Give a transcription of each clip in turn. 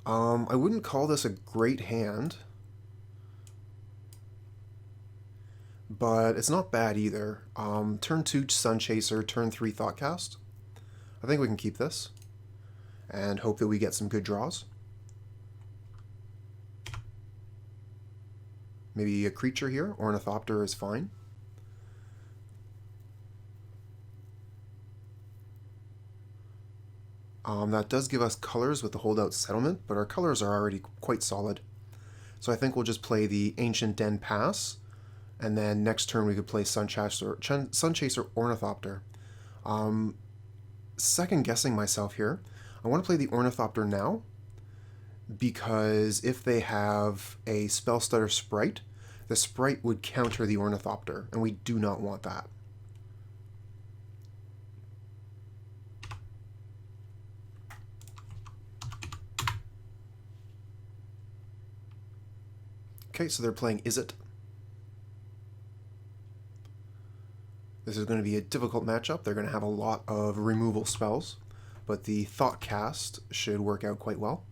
I wouldn't call this a great hand, but it's not bad either. Turn 2 Sunchaser, turn 3 Thoughtcast. I think we can keep this and hope that we get some good draws. Maybe a creature here. Ornithopter is fine. That does give us colors with the Holdout Settlement, but our colors are already quite solid. So I think we'll just play the Ancient Den Pass, and then next turn we could play Sunchaser Ornithopter. Second guessing myself here. I want to play the Ornithopter now, because if they have a Spellstutter Sprite, the Sprite would counter the Ornithopter, and we do not want that. Okay, so they're playing Izzet. This is going to be a difficult matchup. They're going to have a lot of removal spells, but the Thoughtcast should work out quite well.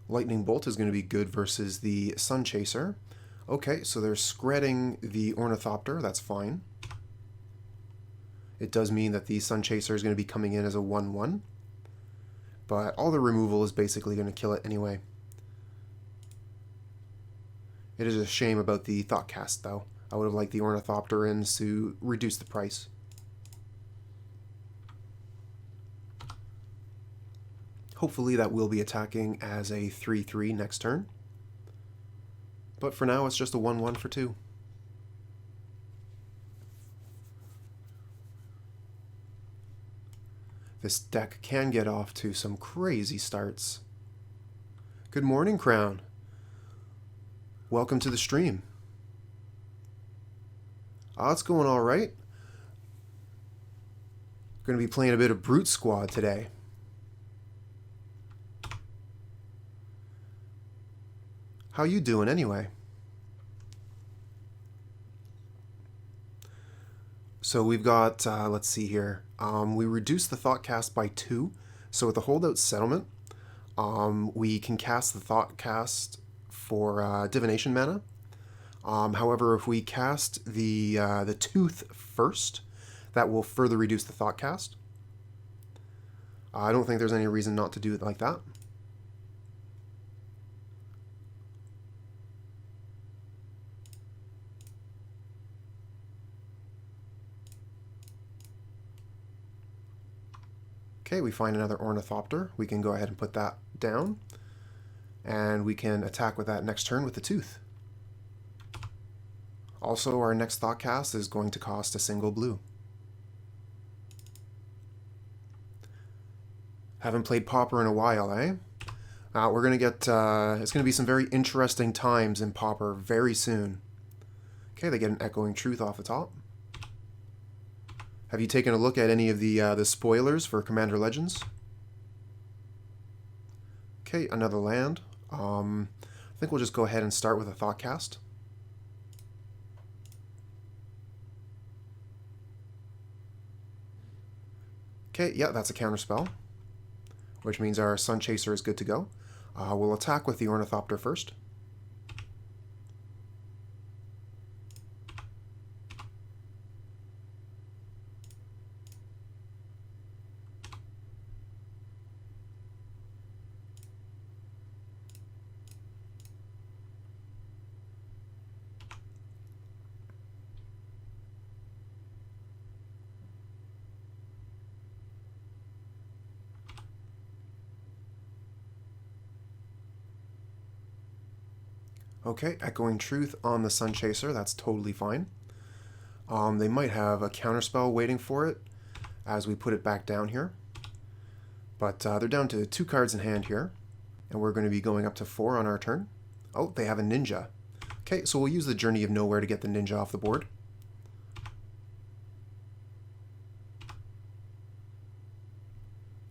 Lightning Bolt is going to be good versus the Sunchaser. Okay, so they're spreading the Ornithopter. That's fine. It does mean that the Sunchaser is going to be coming in as a 1/1. But all the removal is basically going to kill it anyway. It is a shame about the Thoughtcast, though. I would have liked the Ornithopter in to reduce the price. Hopefully that will be attacking as a 3/3 next turn. But for now, it's just a 1/1 for 2. This deck can get off to some crazy starts. Good morning, Crown. Welcome to the stream. It's going all right. Going to be playing a bit of Brute Squad today. How you doing anyway? So we've got, let's see here. We reduced the Thoughtcast by 2. So with the Holdout Settlement, we can cast the Thoughtcast for Divination mana. However, if we cast the Tooth first, that will further reduce the Thoughtcast. I don't think there's any reason not to do it like that. Okay, we find another Ornithopter. We can go ahead and put that down. And we can attack with that next turn with the Tooth. Also, our next Thoughtcast is going to cost a single blue. Haven't played Pauper in a while, eh? We're going to get... it's going to be some very interesting times in Pauper very soon. Okay, they get an Echoing Truth off the top. Have you taken a look at any of the spoilers for Commander Legends? Okay, another land. I think we'll just go ahead and start with a Thoughtcast. Okay, yeah, that's a counterspell, which means our Sunchaser is good to go. We'll attack with the Ornithopter first. Okay, Echoing Truth on the Sunchaser, that's totally fine. They might have a counterspell waiting for it as we put it back down here. But they're down to 2 cards in hand here, and we're going to be going up to 4 on our turn. Oh, they have a Ninja. Okay, so we'll use the Journey of Nowhere to get the Ninja off the board.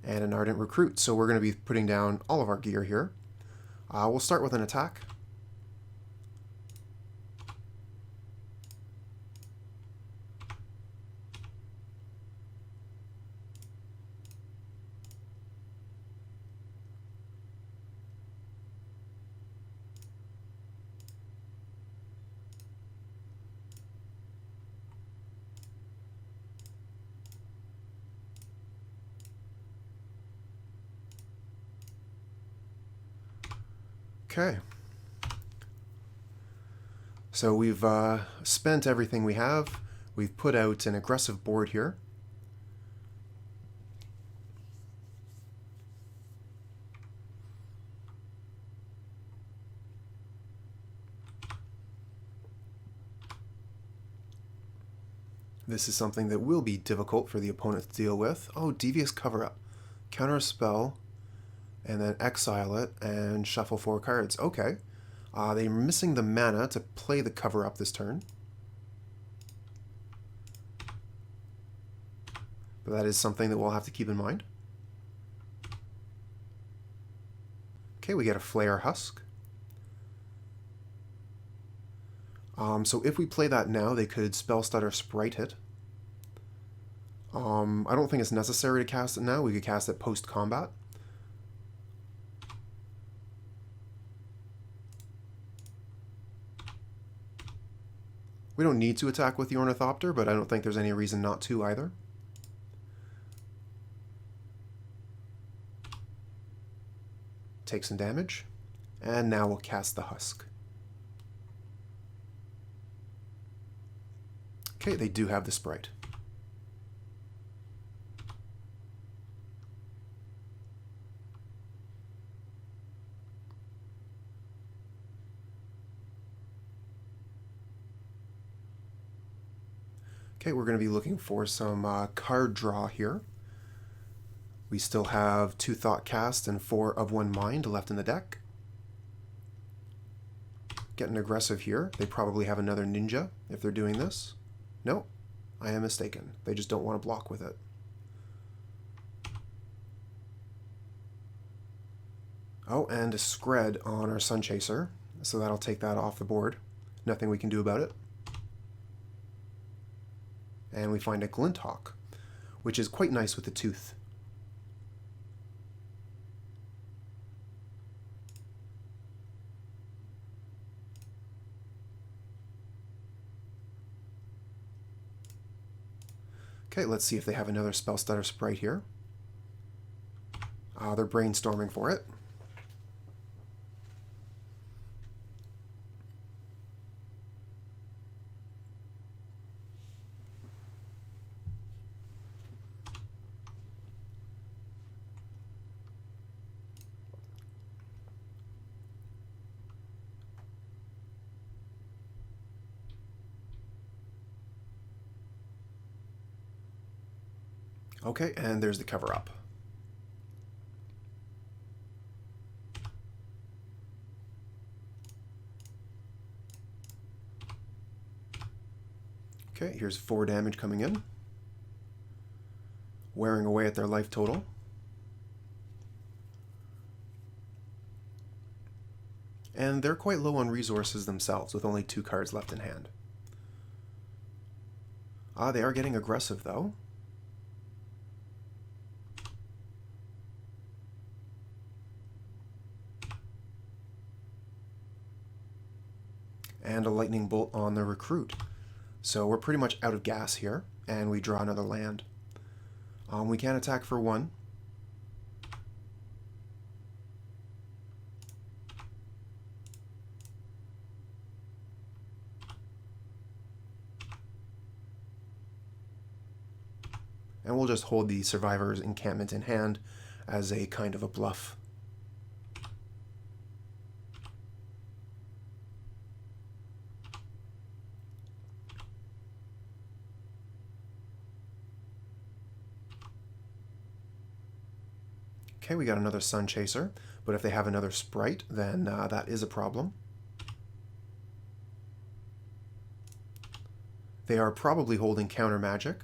And an Ardent Recruit, so we're going to be putting down all of our gear here. We'll start with an attack. Okay. So we've spent everything we have. We've put out an aggressive board here. This is something that will be difficult for the opponent to deal with. Oh, Devious Cover-Up. Counter a spell, and then exile it, and shuffle 4 cards. Okay. They're missing the mana to play the cover-up this turn. But that is something that we'll have to keep in mind. Okay, we get a Flayer Husk. So if we play that now, they could Spell Stutter Sprite it. I don't think it's necessary to cast it now. We could cast it post-combat. We don't need to attack with the Ornithopter, but I don't think there's any reason not to either. Take some damage. And now we'll cast the Husk. Okay, they do have the Sprite. Okay, we're going to be looking for some card draw here. We still have 2 Thoughtcast and 4 of 1 Mind left in the deck. Getting aggressive here. They probably have another Ninja if they're doing this. No, I am mistaken. They just don't want to block with it. Oh, and a Scred on our Sunchaser, so that'll take that off the board. Nothing we can do about it. And we find a Glint Hawk, which is quite nice with the Tooth. Okay, let's see if they have another Spell Stutter Sprite here. They're brainstorming for it. Okay, and there's the cover-up. Okay, here's 4 damage coming in. Wearing away at their life total. And they're quite low on resources themselves, with only 2 cards left in hand. They are getting aggressive, though. And a lightning bolt on the Recruit. So we're pretty much out of gas here, and we draw another land. We can attack for 1. And we'll just hold the Survivors Encampment in hand as a kind of a bluff. Okay, we got another Sunchaser, but if they have another Sprite, then that is a problem. They are probably holding counter magic.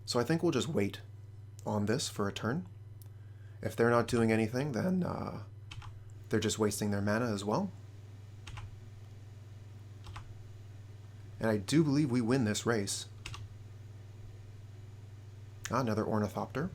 So I think we'll just wait on this for a turn. If they're not doing anything, then they're just wasting their mana as well. And I do believe we win this race. Another Ornithopter.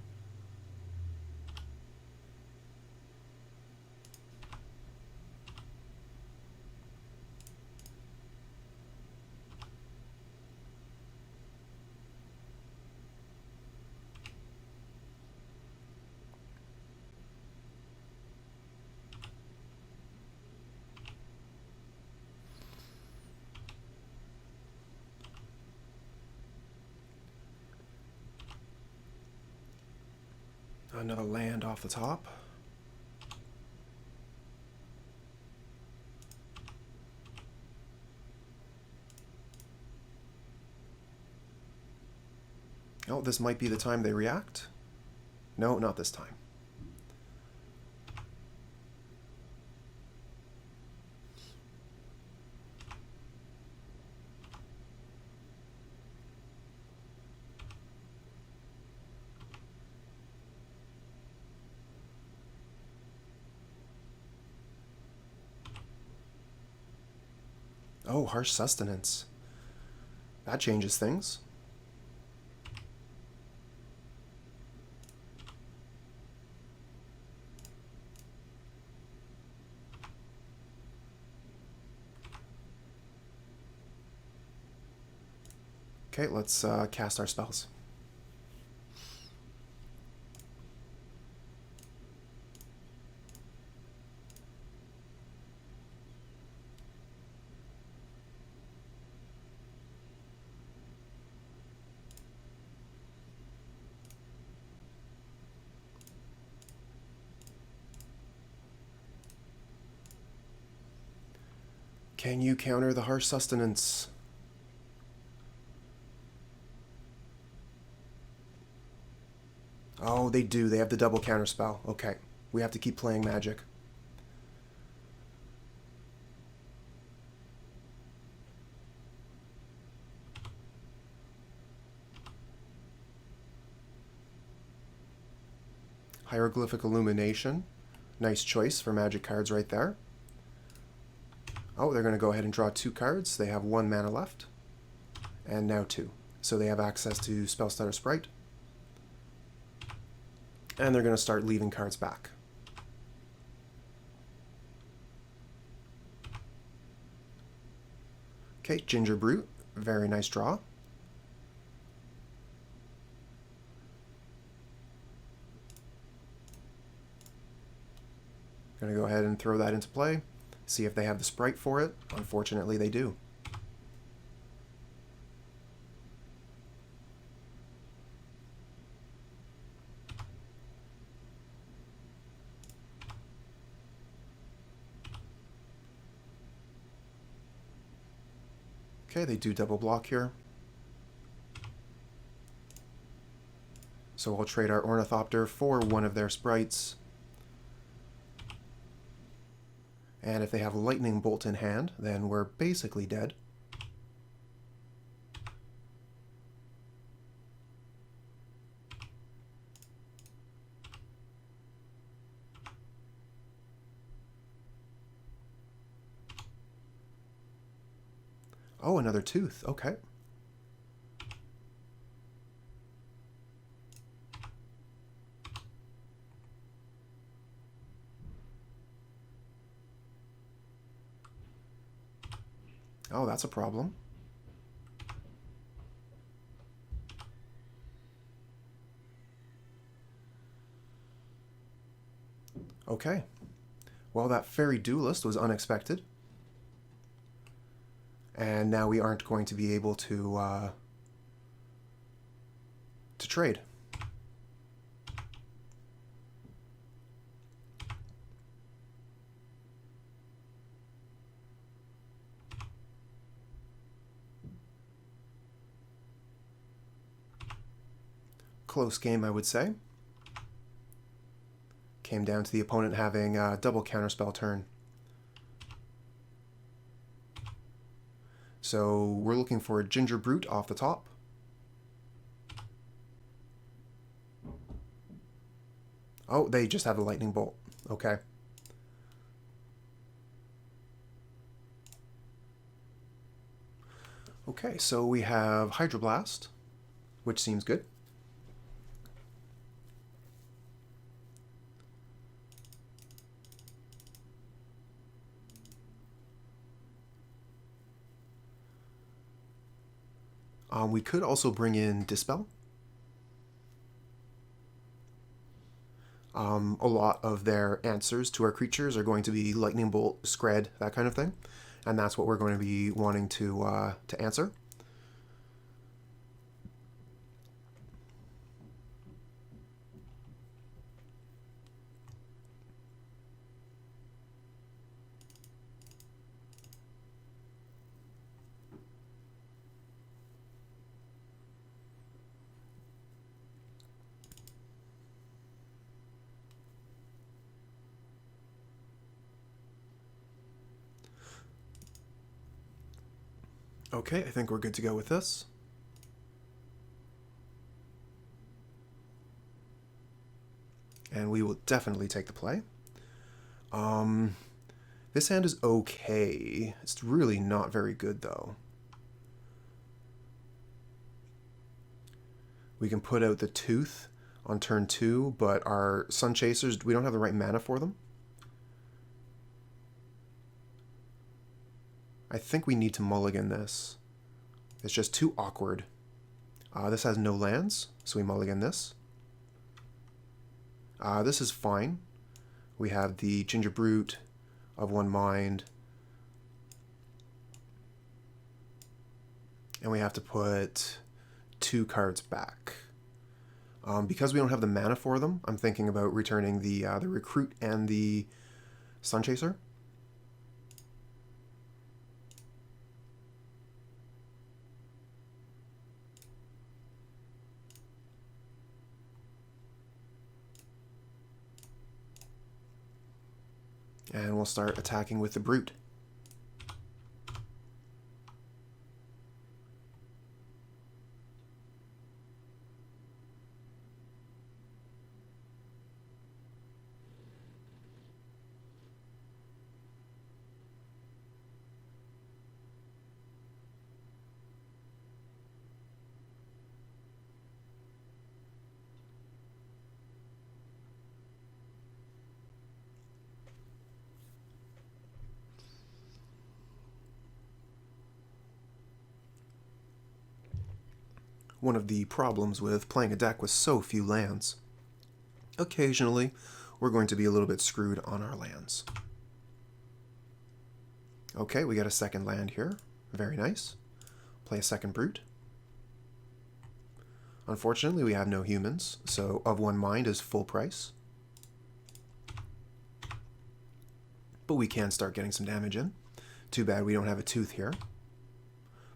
Another land off the top. Oh, this might be the time they react. No, not this time. Oh, Harsh Sustenance. That changes things. Okay, let's cast our spells. Can you counter the Harsh Sustenance? Oh, they do. They have the double counter spell. Okay. We have to keep playing Magic. Hieroglyphic Illumination. Nice choice for Magic cards right there. Oh, they're going to go ahead and draw 2 cards. They have 1 mana left. And now 2. So they have access to Spellstutter Sprite. And they're going to start leaving cards back. Okay, Gingerbrute. Very nice draw. Going to go ahead and throw that into play. See if they have the sprite for it. Unfortunately, they do. Okay, they do double block here. So we'll trade our Ornithopter for one of their sprites. And if they have Lightning Bolt in hand, then we're basically dead. Oh, another Tooth. Okay. Oh, that's a problem. Okay. Well, that Fairy Duelist was unexpected. And now we aren't going to be able to trade. Close game, I would say. Came down to the opponent having a double counterspell turn. So we're looking for a Gingerbrute off the top. Oh, they just have a lightning bolt. Okay. Okay, so we have Hydroblast, which seems good. We could also bring in Dispel. A lot of their answers to our creatures are going to be Lightning Bolt, Scred, that kind of thing. And that's what we're going to be wanting to answer. Okay, I think we're good to go with this. And we will definitely take the play. This hand is okay. It's really not very good, though. We can put out the Tooth on turn 2, but our Sunchasers, we don't have the right mana for them. I think we need to mulligan this. It's just too awkward. This has no lands, so we mulligan this. This is fine. We have the Gingerbrute of 1 mind. And we have to put 2 cards back. Because we don't have the mana for them, I'm thinking about returning the Recruit and the Sunchaser. And we'll start attacking with the Brute. One of the problems with playing a deck with so few lands. Occasionally, we're going to be a little bit screwed on our lands. Okay, we got a second land here. Very nice. Play a second Brute. Unfortunately, we have no humans, so of 1 mind is full price. But we can start getting some damage in. Too bad we don't have a Tooth here.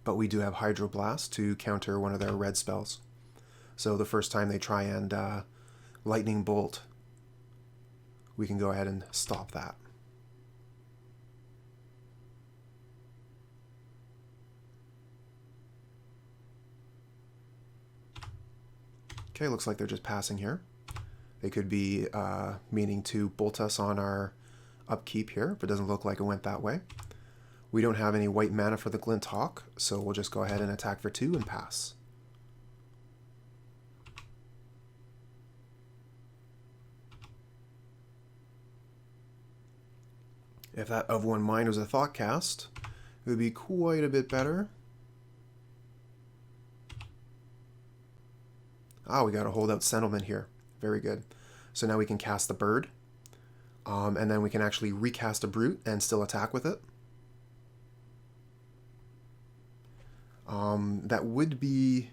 But we do have Hydroblast to counter one of their red spells. So the first time they try and Lightning Bolt, we can go ahead and stop that. Okay, looks like they're just passing here. They could be meaning to bolt us on our upkeep here, but it doesn't look like it went that way. We don't have any white mana for the Glint Hawk, so we'll just go ahead and attack for 2 and pass. If that of 1 mind was a Thoughtcast, it would be quite a bit better. Ah, we got a Holdout Settlement here. Very good. So now we can cast the bird, and then we can actually recast a Brute and still attack with it. That would be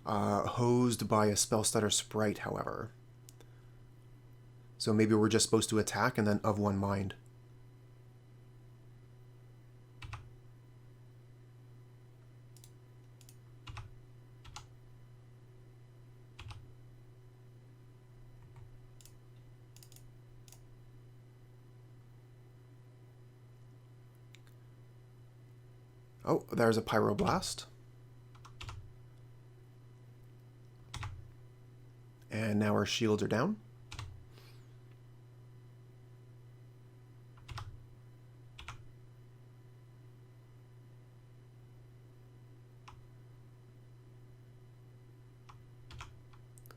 hosed by a Spellstutter Sprite, however. So maybe we're just supposed to attack and then of 1 mind. Oh, there's a Pyroblast. And now our shields are down.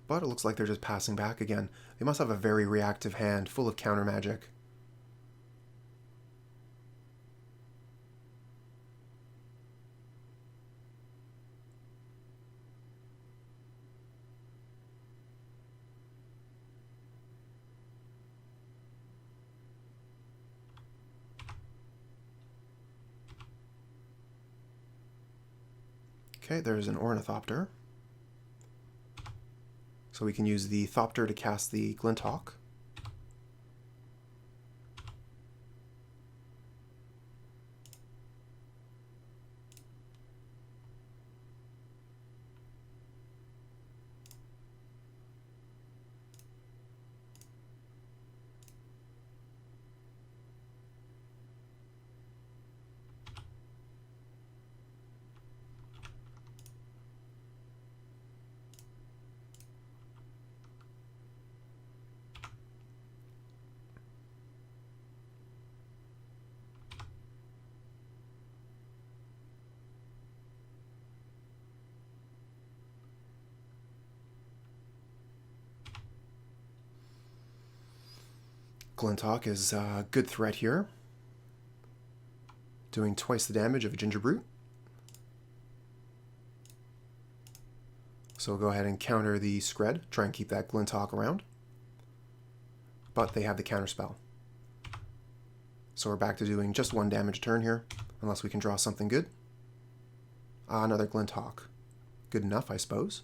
But it looks like they're just passing back again. They must have a very reactive hand, full of counter magic. Okay, there's an Ornithopter. So we can use the Thopter to cast the Glint Hawk. Glint Hawk is a good threat here, doing twice the damage of a Gingerbrute. So we'll go ahead and counter the Scred, try and keep that Glint Hawk around. But they have the counter spell. So we're back to doing just 1 damage a turn here, unless we can draw something good. Another Glint Hawk. Good enough, I suppose.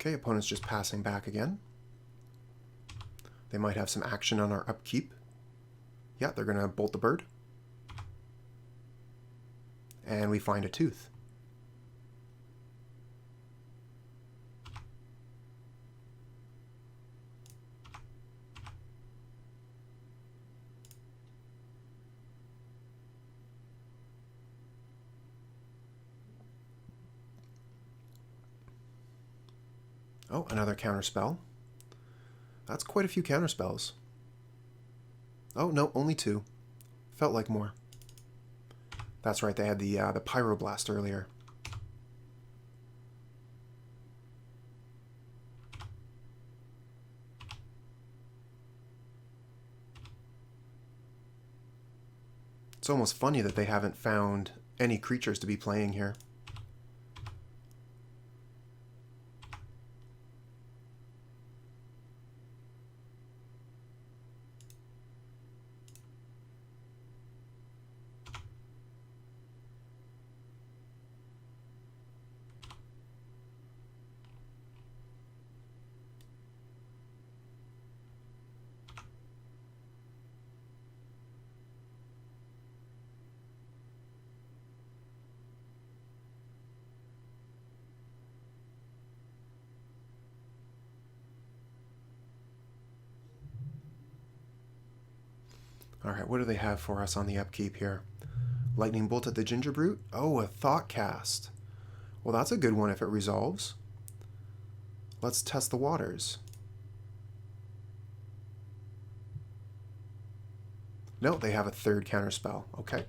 Okay, opponent's just passing back again. They might have some action on our upkeep. Yeah, they're going to bolt the bird. And we find a tooth. Oh, another counterspell. That's quite a few counterspells. Oh, no, only 2. Felt like more. That's right, they had the Pyroblast earlier. It's almost funny that they haven't found any creatures to be playing here. Alright, what do they have for us on the upkeep here? Lightning Bolt at the Gingerbrute? Oh, a Thoughtcast. Well, that's a good one if it resolves. Let's test the waters. No, they have a 3rd counterspell. Okay.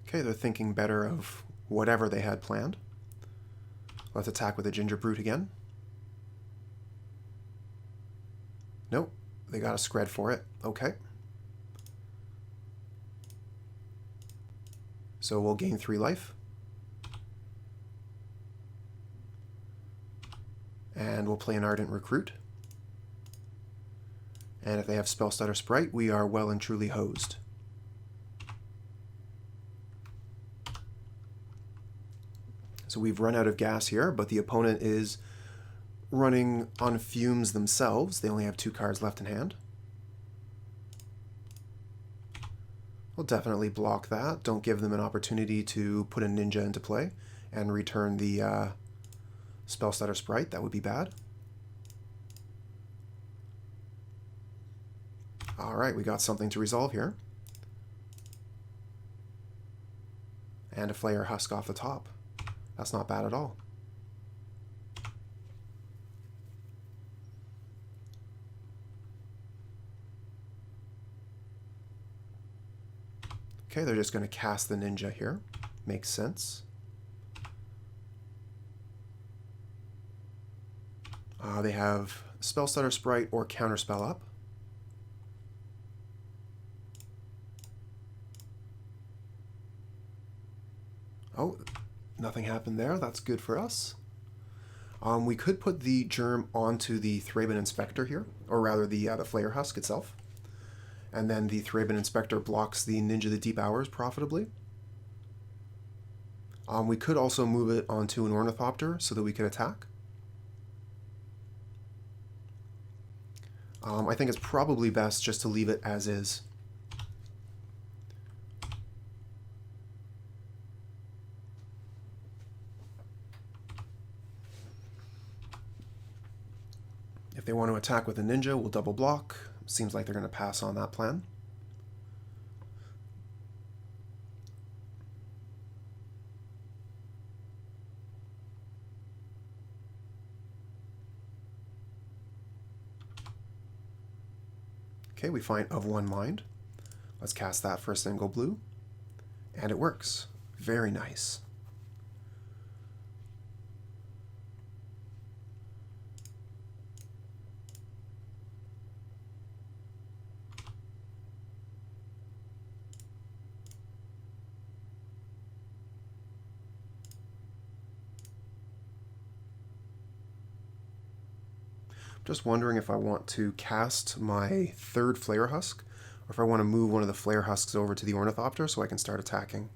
Okay, they're thinking better of whatever they had planned. Let's attack with a Gingerbrute again. Nope, they got a Scred for it. Okay. So we'll gain 3 life. And we'll play an Ardent Recruit. And if they have Spell Stutter Sprite, we are well and truly hosed. So we've run out of gas here, but the opponent is running on fumes themselves. They only have 2 cards left in hand. We'll definitely block that. Don't give them an opportunity to put a ninja into play and return the Spell Stutter Sprite. That would be bad. Alright, we got something to resolve here. And a Flayer Husk off the top. That's not bad at all. Okay, they're just going to cast the ninja here. Makes sense. They have Spell Stutter Sprite or Counterspell up. Oh, nothing happened there. That's good for us. We could put the Germ onto the Thraben Inspector here, or rather the Flayer Husk itself. And then the Thraben Inspector blocks the Ninja the Deep Hours profitably. We could also move it onto an Ornithopter so that we could attack. I think it's probably best just to leave it as is. If they want to attack with a ninja, we'll double block. Seems like they're going to pass on that plan. Okay, we find Of One Mind. Let's cast that for a single blue. And it works. Very nice. Just wondering if I want to cast my 3rd Flayer Husk, or if I want to move one of the Flayer Husks over to the Ornithopter so I can start attacking.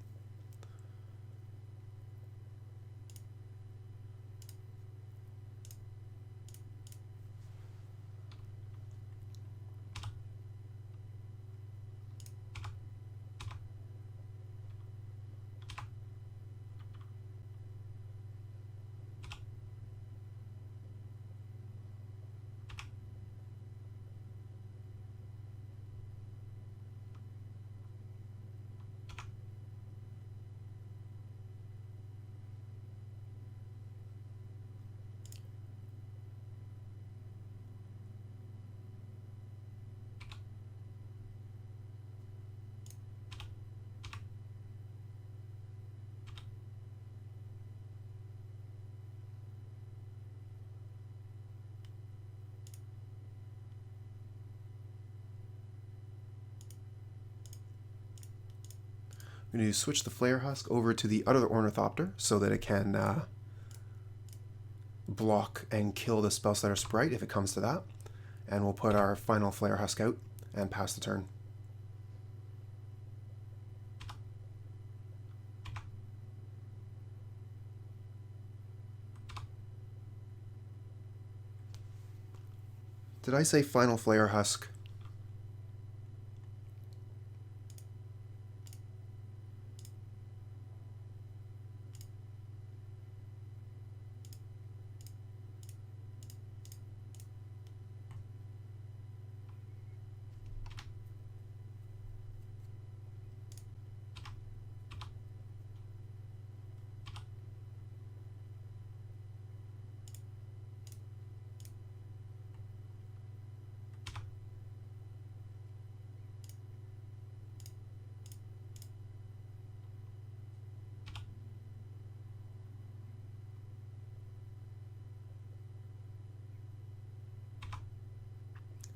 I'm going to switch the Flayer Husk over to the other Ornithopter so that it can block and kill the Spell Stutter Sprite if it comes to that. And we'll put our final Flayer Husk out and pass the turn. Did I say final Flayer Husk?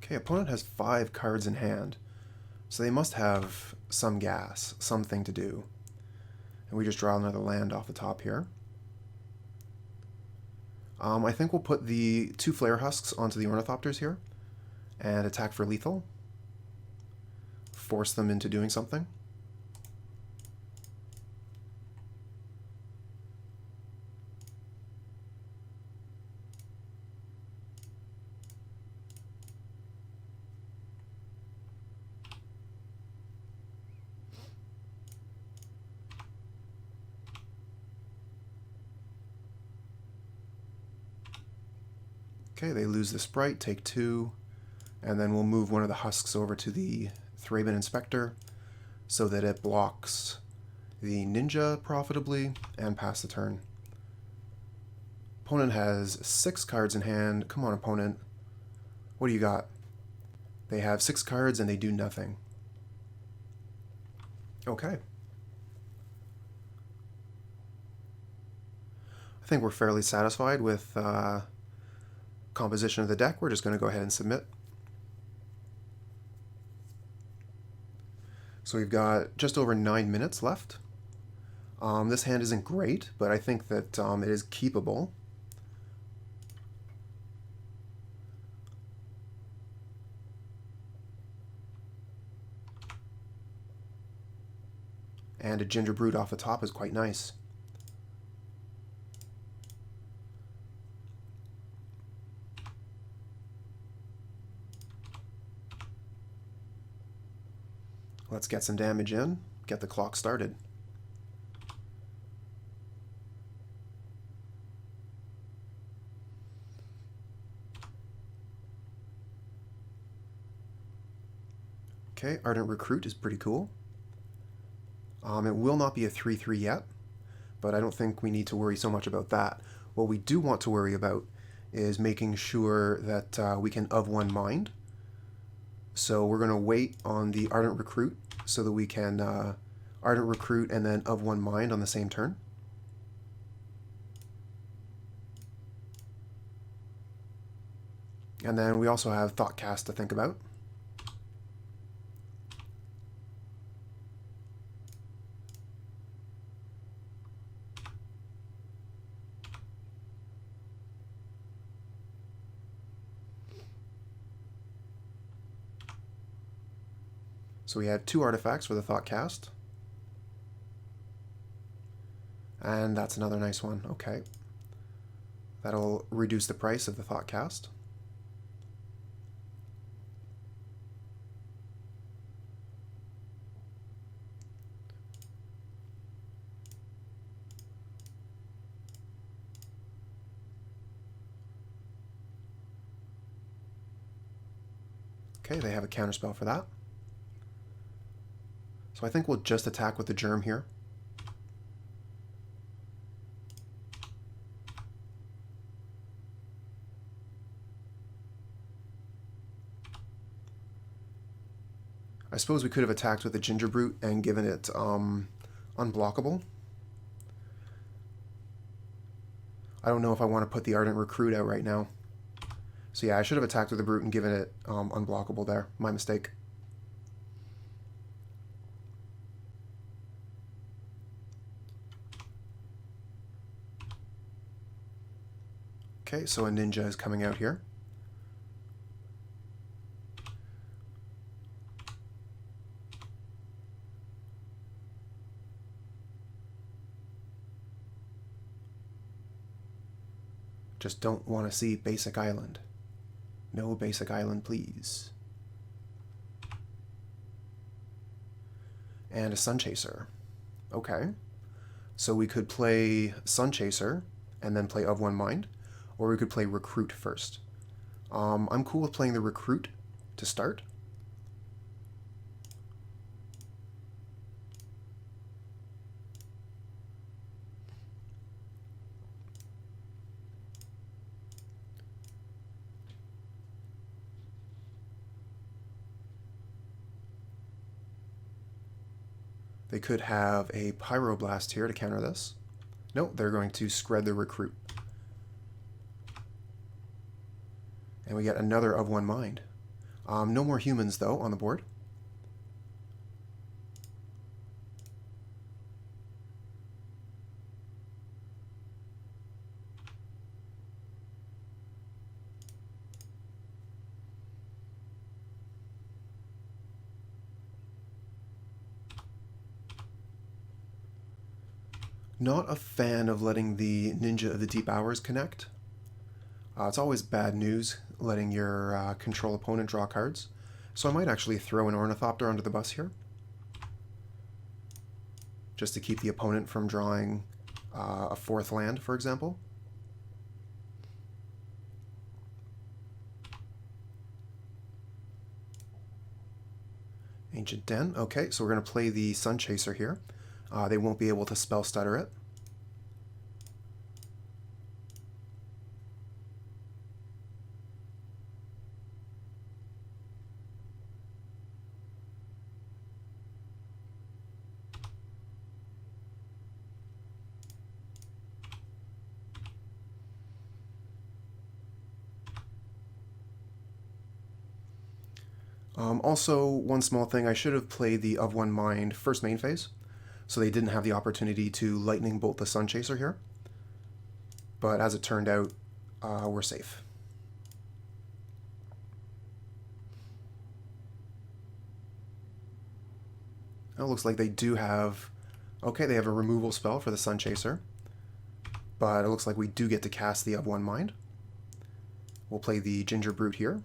Okay, opponent has 5 cards in hand, so they must have some gas, something to do. And we just draw another land off the top here. I think we'll put the 2 Flayer Husks onto the Ornithopters here, and attack for lethal. Force them into doing something. Okay, they lose the sprite, take 2, and then we'll move one of the husks over to the Thraben Inspector so that it blocks the ninja profitably and pass the turn. Opponent has 6 cards in hand. Come on, opponent. What do you got? They have 6 cards and they do nothing. Okay. I think we're fairly satisfied with composition of the deck. We're just going to go ahead and submit. So we've got just over 9 minutes left. This hand isn't great, but I think that it is keepable. And a Gingerbrute off the top is quite nice. Let's get some damage in, get the clock started. Okay, Ardent Recruit is pretty cool. It will not be a 3/3 yet, but I don't think we need to worry so much about that. What we do want to worry about is making sure that we can of one mind. So we're going to wait on the Ardent Recruit so that we can Ardent Recruit and then of one mind on the same turn. And then we also have Thoughtcast to think about. So we have 2 artifacts for the Thoughtcast. And that's another nice one. Okay. That'll reduce the price of the Thoughtcast. Okay, they have a counterspell for that. So I think we'll just attack with the germ here. I suppose we could have attacked with the Gingerbrute and given it unblockable. I don't know if I want to put the Ardent Recruit out right now. So yeah, I should have attacked with the Brute and given it unblockable there. My mistake. Okay, so a ninja is coming out here. Just don't want to see basic island. No basic island, please. And a Sunchaser. Okay. So we could play Sunchaser and then play Of One Mind, or we could play Recruit first. I'm cool with playing the Recruit to start. They could have a Pyroblast here to counter this. No, they're going to spread the Recruit. And we get another Of One Mind. No more humans, though, on the board. Not a fan of letting the Ninja of the Deep Hours connect. It's always bad news letting your control opponent draw cards. So I might actually throw an Ornithopter under the bus here, just to keep the opponent from drawing a fourth land, for example. Ancient Den. Okay, so we're going to play the Sunchaser here. They won't be able to spell stutter it. Also, one small thing, I should have played the Of One Mind first main phase, so they didn't have the opportunity to Lightning Bolt the Sunchaser here. But as it turned out, we're safe. It looks like they do have... Okay, they have a removal spell for the Sunchaser, but it looks like we do get to cast the Of One Mind. We'll play the Gingerbrute here.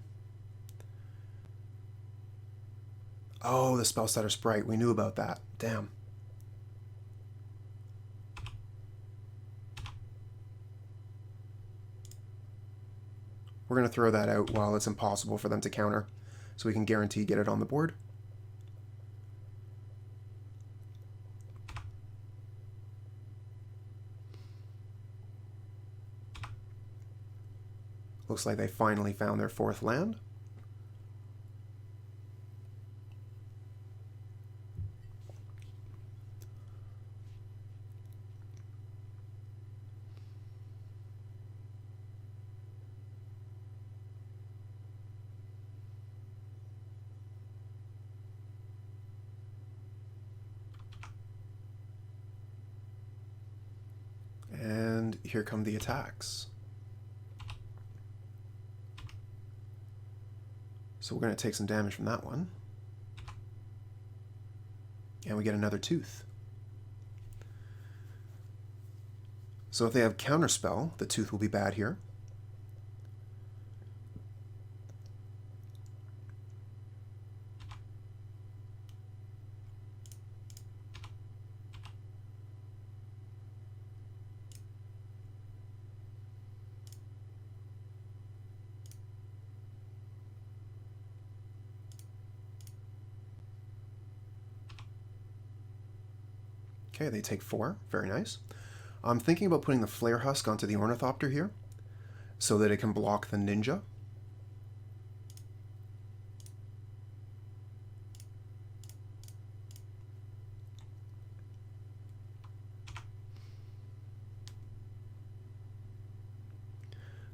Oh, the Spell Stutter Sprite. We knew about that. Damn. We're going to throw that out while it's impossible for them to counter, so we can guarantee get it on the board. Looks like they finally found their fourth land. And here come the attacks. So we're going to take some damage from that one. And we get another Tooth. So if they have Counterspell, the Tooth will be bad here. Okay, they take 4. Very nice. I'm thinking about putting the Flayer Husk onto the Ornithopter here, so that it can block the Ninja.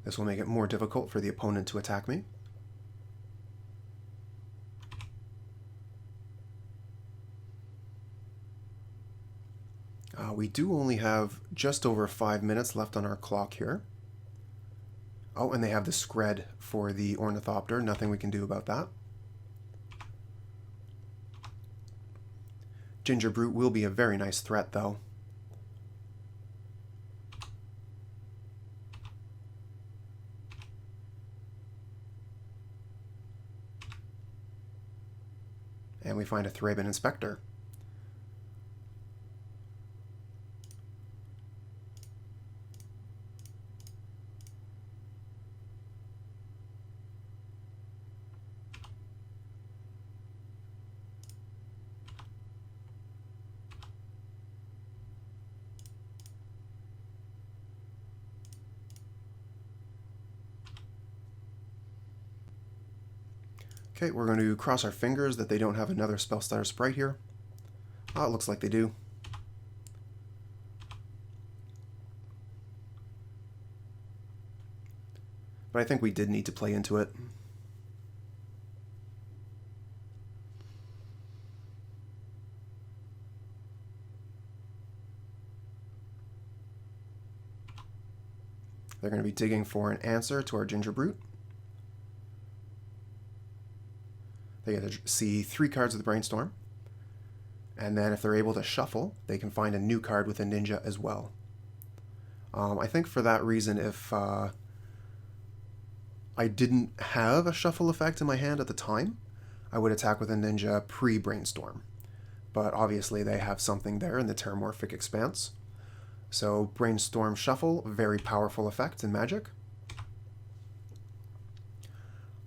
This will make it more difficult for the opponent to attack me. We do only have just over 5 minutes left on our clock here. Oh, and they have the Scred for the Ornithopter. Nothing we can do about that. Gingerbrute will be a very nice threat, though. And we find a Thraben Inspector. Okay, we're going to cross our fingers that they don't have another Spell Stutter Sprite here. Oh, it looks like they do. But I think we did need to play into it. They're going to be digging for an answer to our Gingerbrute. They get to see 3 cards of the Brainstorm. And then if they're able to shuffle, they can find a new card with a ninja as well. I think for that reason, if I didn't have a shuffle effect in my hand at the time, I would attack with a ninja pre-Brainstorm. But obviously they have something there in the Terramorphic Expanse. So Brainstorm Shuffle, very powerful effect in Magic.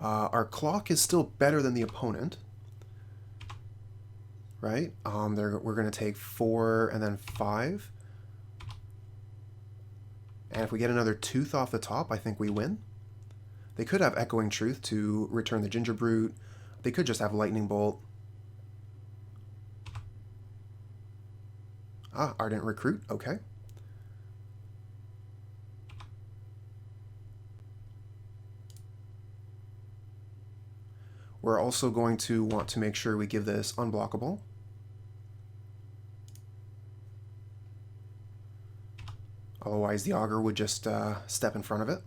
Our clock is still better than the opponent, right? We're going to take 4 and then 5. And if we get another Tooth off the top, I think we win. They could have Echoing Truth to return the Gingerbrute. They could just have Lightning Bolt. Ardent Recruit, okay. We're also going to want to make sure we give this unblockable. Otherwise, the Augur would just step in front of it.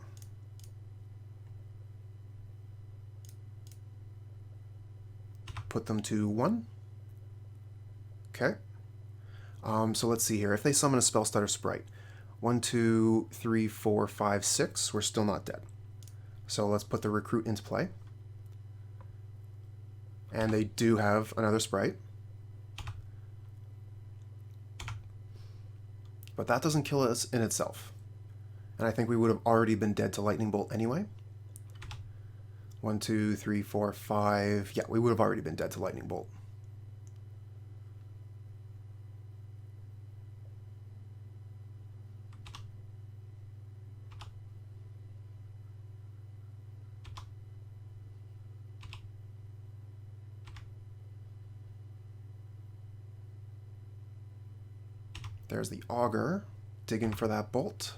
Put them to 1. Okay. So let's see here. If they summon a Spell Stutter Sprite, 1, 2, 3, 4, 5, 6, we're still not dead. So let's put the Recruit into play. And they do have another Sprite. But that doesn't kill us in itself. And I think we would have already been dead to Lightning Bolt anyway. 1, 2, 3, 4, 5. Yeah, we would have already been dead to Lightning Bolt. There's the Augur, digging for that bolt.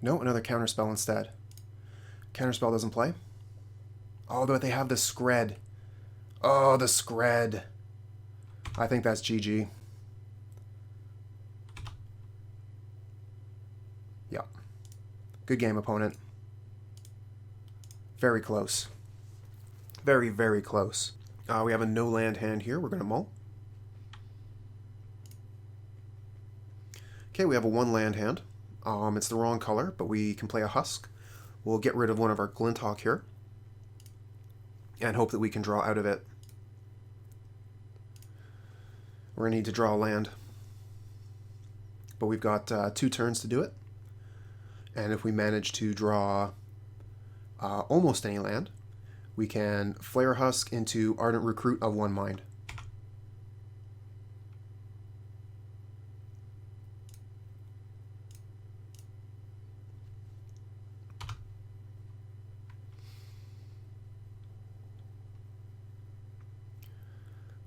No, another counterspell instead. Counterspell doesn't play. Oh, but they have the Scred. Oh, the Scred. I think that's GG. Yeah. Good game, opponent. Very close. Very, very close. We have a no land hand here. We're going to mull. Okay, we have a 1 land hand. It's the wrong color, but we can play a Husk. We'll get rid of one of our Glint Hawk here and hope that we can draw out of it. We're going to need to draw a land. But we've got 2 turns to do it. And if we manage to draw almost any land, we can Flayer Husk into Ardent Recruit of 1 mind.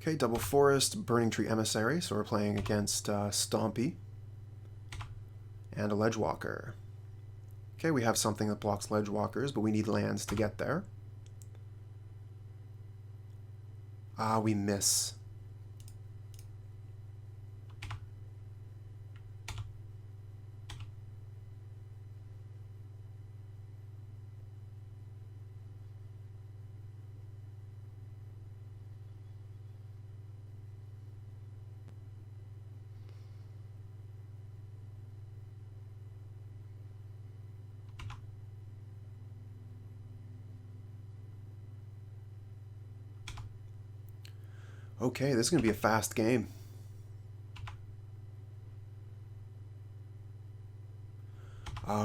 Okay, double forest, Burning Tree Emissary, so we're playing against Stompy and a Ledgewalker. Okay, we have something that blocks Ledgewalkers, but we need lands to get there. We miss. Okay, this is going to be a fast game.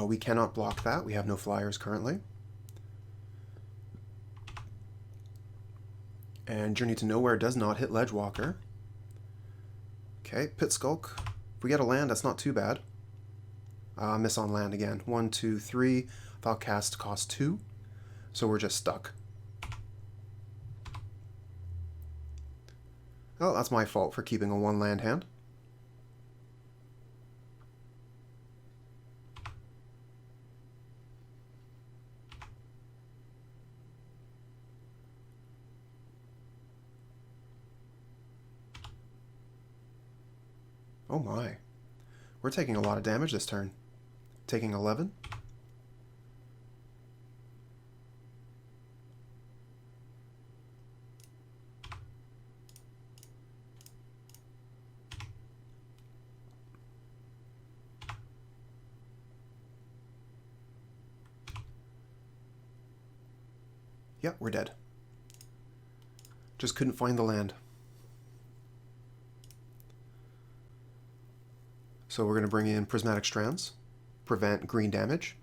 We cannot block that. We have no flyers currently. And Journey to Nowhere does not hit Ledgewalker. Okay, Pit Skulk. If we get a land, that's not too bad. Miss on land again. 1, 2, 3. Thoughtcast costs 2. So we're just stuck. Oh, that's my fault for keeping a 1 land hand. Oh my. We're taking a lot of damage this turn. Taking 11. Yeah, we're dead. Just couldn't find the land. So we're going to bring in Prismatic Strands, prevent green damage.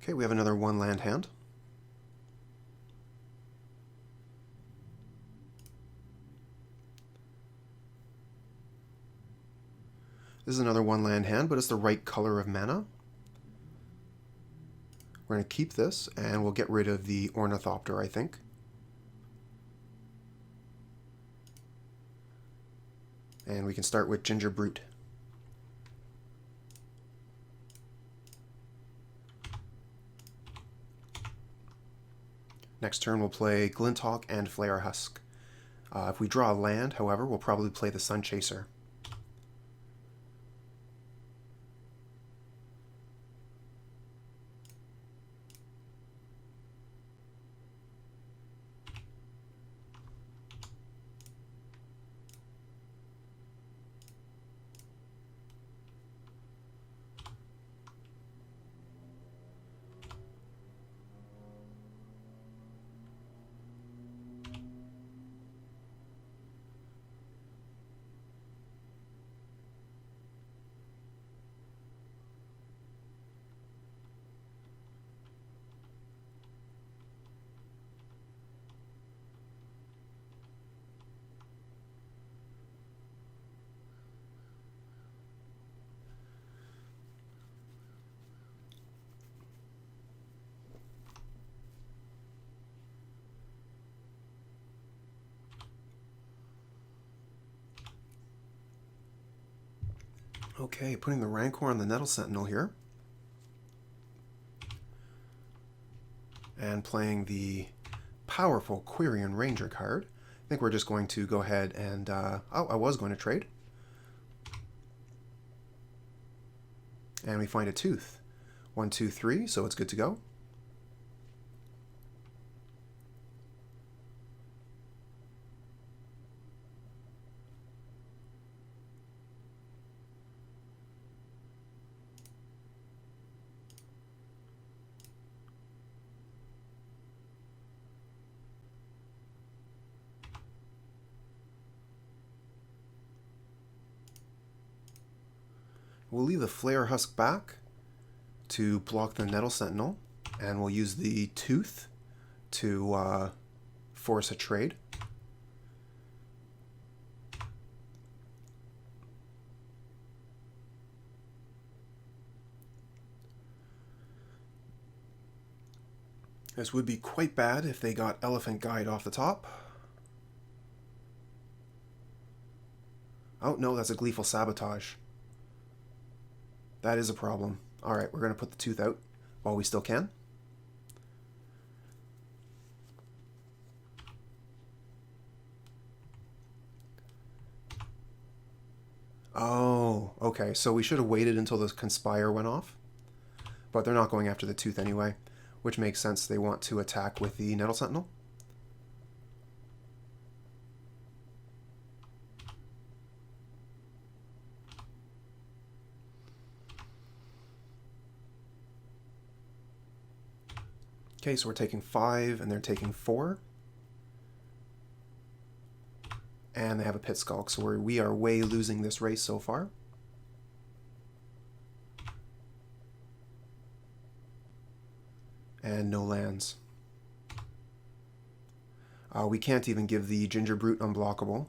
Okay, we have another 1 land hand. This is another 1 land hand, but it's the right color of mana. We're going to keep this, and we'll get rid of the Ornithopter, I think. And we can start with Gingerbrute. Next turn we'll play Glint Hawk and Flayer Husk. If we draw a land, however, we'll probably play the Sunchaser. Okay, putting the Rancor on the Nettle Sentinel here. And playing the powerful Quirion Ranger card. I think we're just going to go ahead and... oh, I was going to trade. And we find a Tooth. 1, 2, 3, so it's good to go. We'll leave the Flayer Husk back to block the Nettle Sentinel, and we'll use the Tooth to force a trade. This would be quite bad if they got Elephant Guide off the top. Oh no, that's a Gleeful Sabotage. That is a problem. Alright, we're going to put the Tooth out while we still can. Oh, okay. So we should have waited until the Conspire went off. But they're not going after the Tooth anyway, which makes sense. They want to attack with the Nettle Sentinel. Okay, so we're taking 5 and they're taking 4. And they have a Pit Skulk, so we are way losing this race so far. And no lands. We can't even give the Gingerbrute unblockable.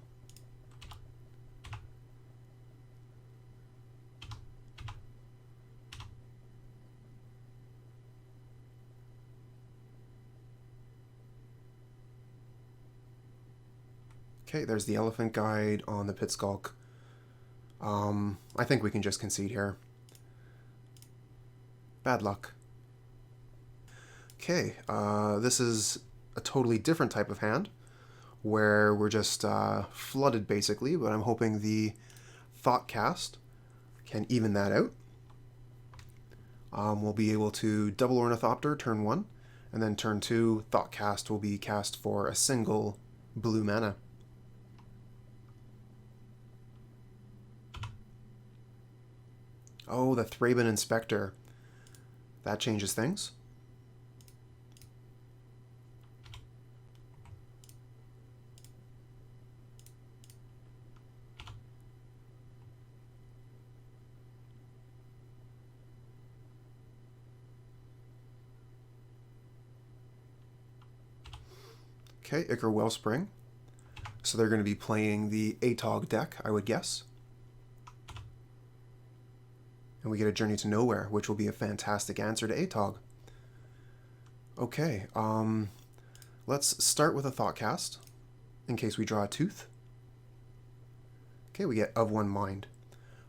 Okay, there's the Elephant Guide on the Pit Skulk. I think we can just concede here. Bad luck. Okay, this is a totally different type of hand where we're just flooded basically, but I'm hoping the Thoughtcast can even that out. We'll be able to double Ornithopter turn 1, and then turn 2, Thoughtcast will be cast for a single blue mana. Oh, the Thraben Inspector. That changes things. Okay, Ichor Wellspring. So they're going to be playing the Atog deck, I would guess. And we get a Journey to Nowhere, which will be a fantastic answer to Atog. Okay, let's start with a Thoughtcast, in case we draw a Tooth. Okay, we get Of One Mind.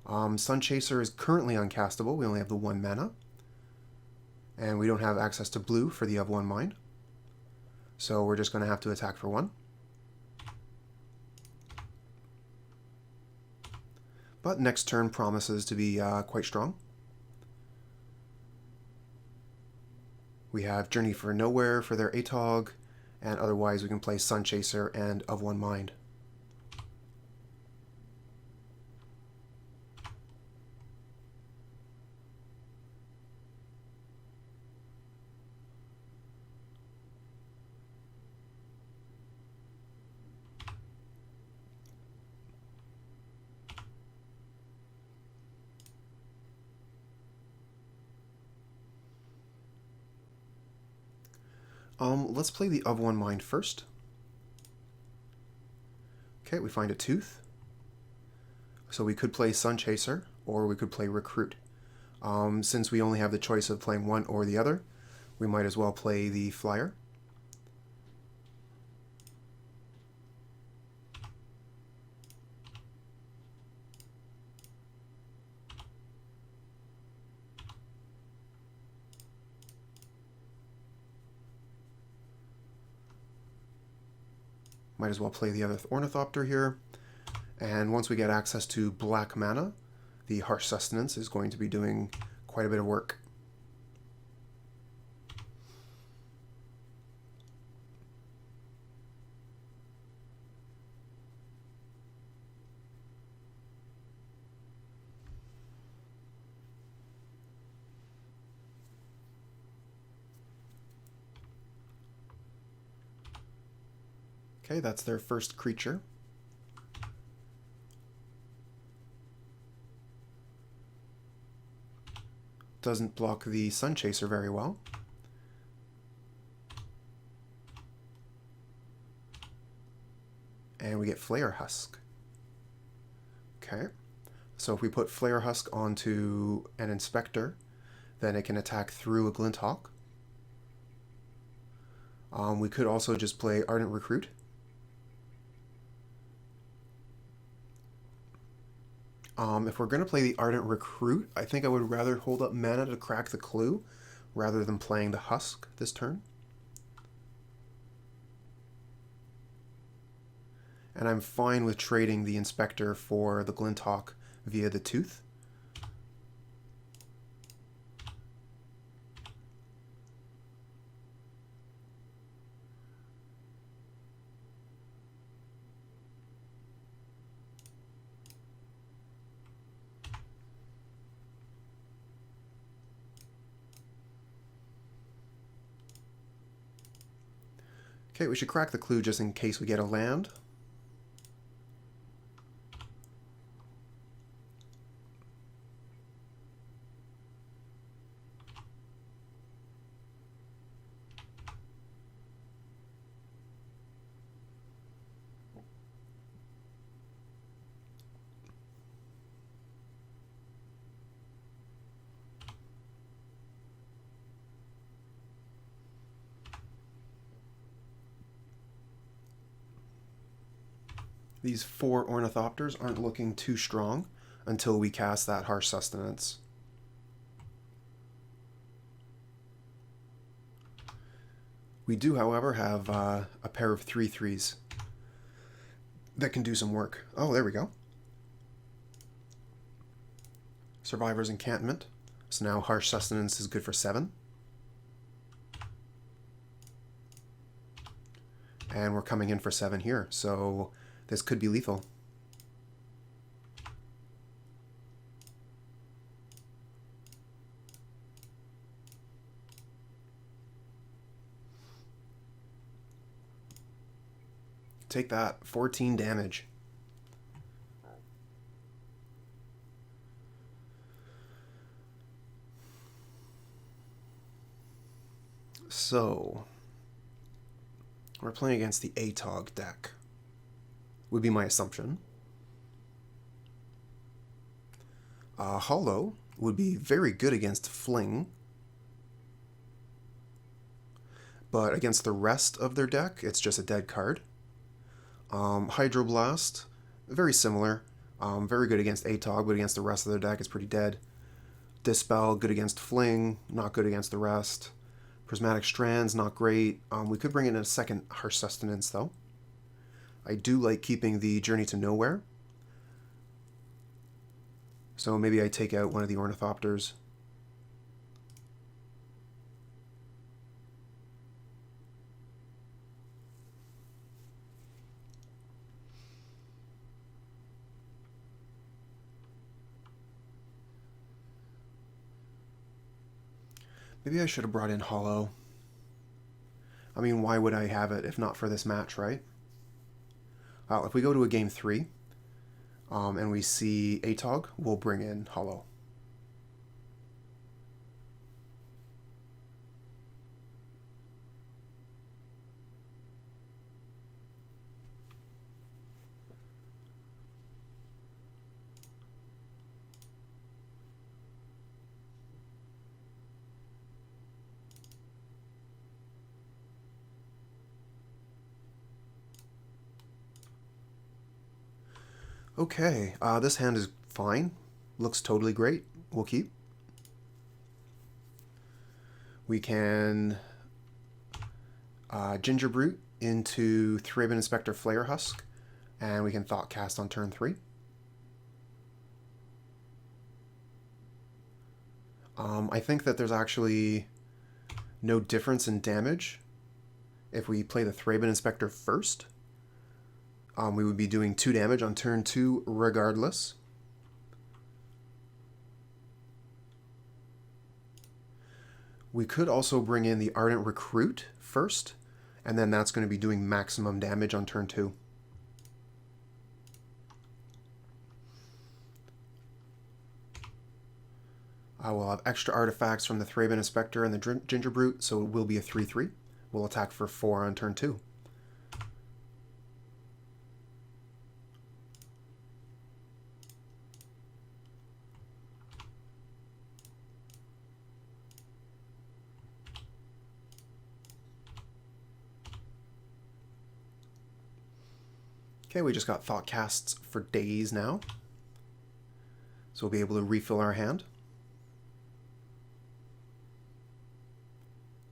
Sunchaser is currently uncastable, we only have the 1 mana. And we don't have access to blue for the Of One Mind. So we're just going to have to attack for 1. But next turn promises to be quite strong. We have Journey for Nowhere for their Atog, and otherwise we can play Sunchaser and Of One Mind. Let's play the Of One Mind first. Okay, we find a Tooth. So we could play Sunchaser, or we could play Recruit. Since we only have the choice of playing one or the other, we might as well play the Flyer. Might as well play the other Ornithopter here. And once we get access to black mana, the Harsh Sustenance is going to be doing quite a bit of work. Okay, that's their first creature. Doesn't block the Sunchaser very well. And we get Flayer Husk. Okay, so if we put Flayer Husk onto an Inspector, then it can attack through a Glint Hawk. We could also just play Ardent Recruit. If we're going to play the Ardent Recruit, I think I would rather hold up mana to crack the clue rather than playing the Husk this turn. And I'm fine with trading the Inspector for the Glint Hawk via the Tooth. Okay, we should crack the clue just in case we get a land. These 4 Ornithopters aren't looking too strong until we cast that Harsh Sustenance. We do, however, have a pair of 3/3s that can do some work. Oh, there we go. Survivors Encampment. So now Harsh Sustenance is good for 7. And we're coming in for 7 here, so this could be lethal. Take that, 14 damage. So, we're playing against the ATOG deck, would be my assumption. Hollow would be very good against Fling, but against the rest of their deck, it's just a dead card. Hydroblast, very similar. Very good against ATOG, but against the rest of their deck, it's pretty dead. Dispel, good against Fling, not good against the rest. Prismatic Strands, not great. We could bring in a second Harsh Sustenance, though. I do like keeping the Journey to Nowhere. So maybe I take out one of the Ornithopters. Maybe I should have brought in Hollow. I mean, why would I have it if not for this match, right? Well, if we go to a game 3, and we see ATOG, we'll bring in Hollow. Okay, this hand is fine. Looks totally great. We'll keep. We can Gingerbrute into Thraben Inspector Flayer Husk, and we can Thoughtcast on turn 3. I think that there's actually no difference in damage if we play the Thraben Inspector first. We would be doing 2 damage on turn 2 regardless. We could also bring in the Ardent Recruit first, and then that's going to be doing maximum damage on turn 2. We'll have extra artifacts from the Thraben Inspector and the Gingerbrute, so it will be a 3/3. We'll attack for 4 on turn 2. Okay, we just got Thoughtcasts for days now. So we'll be able to refill our hand.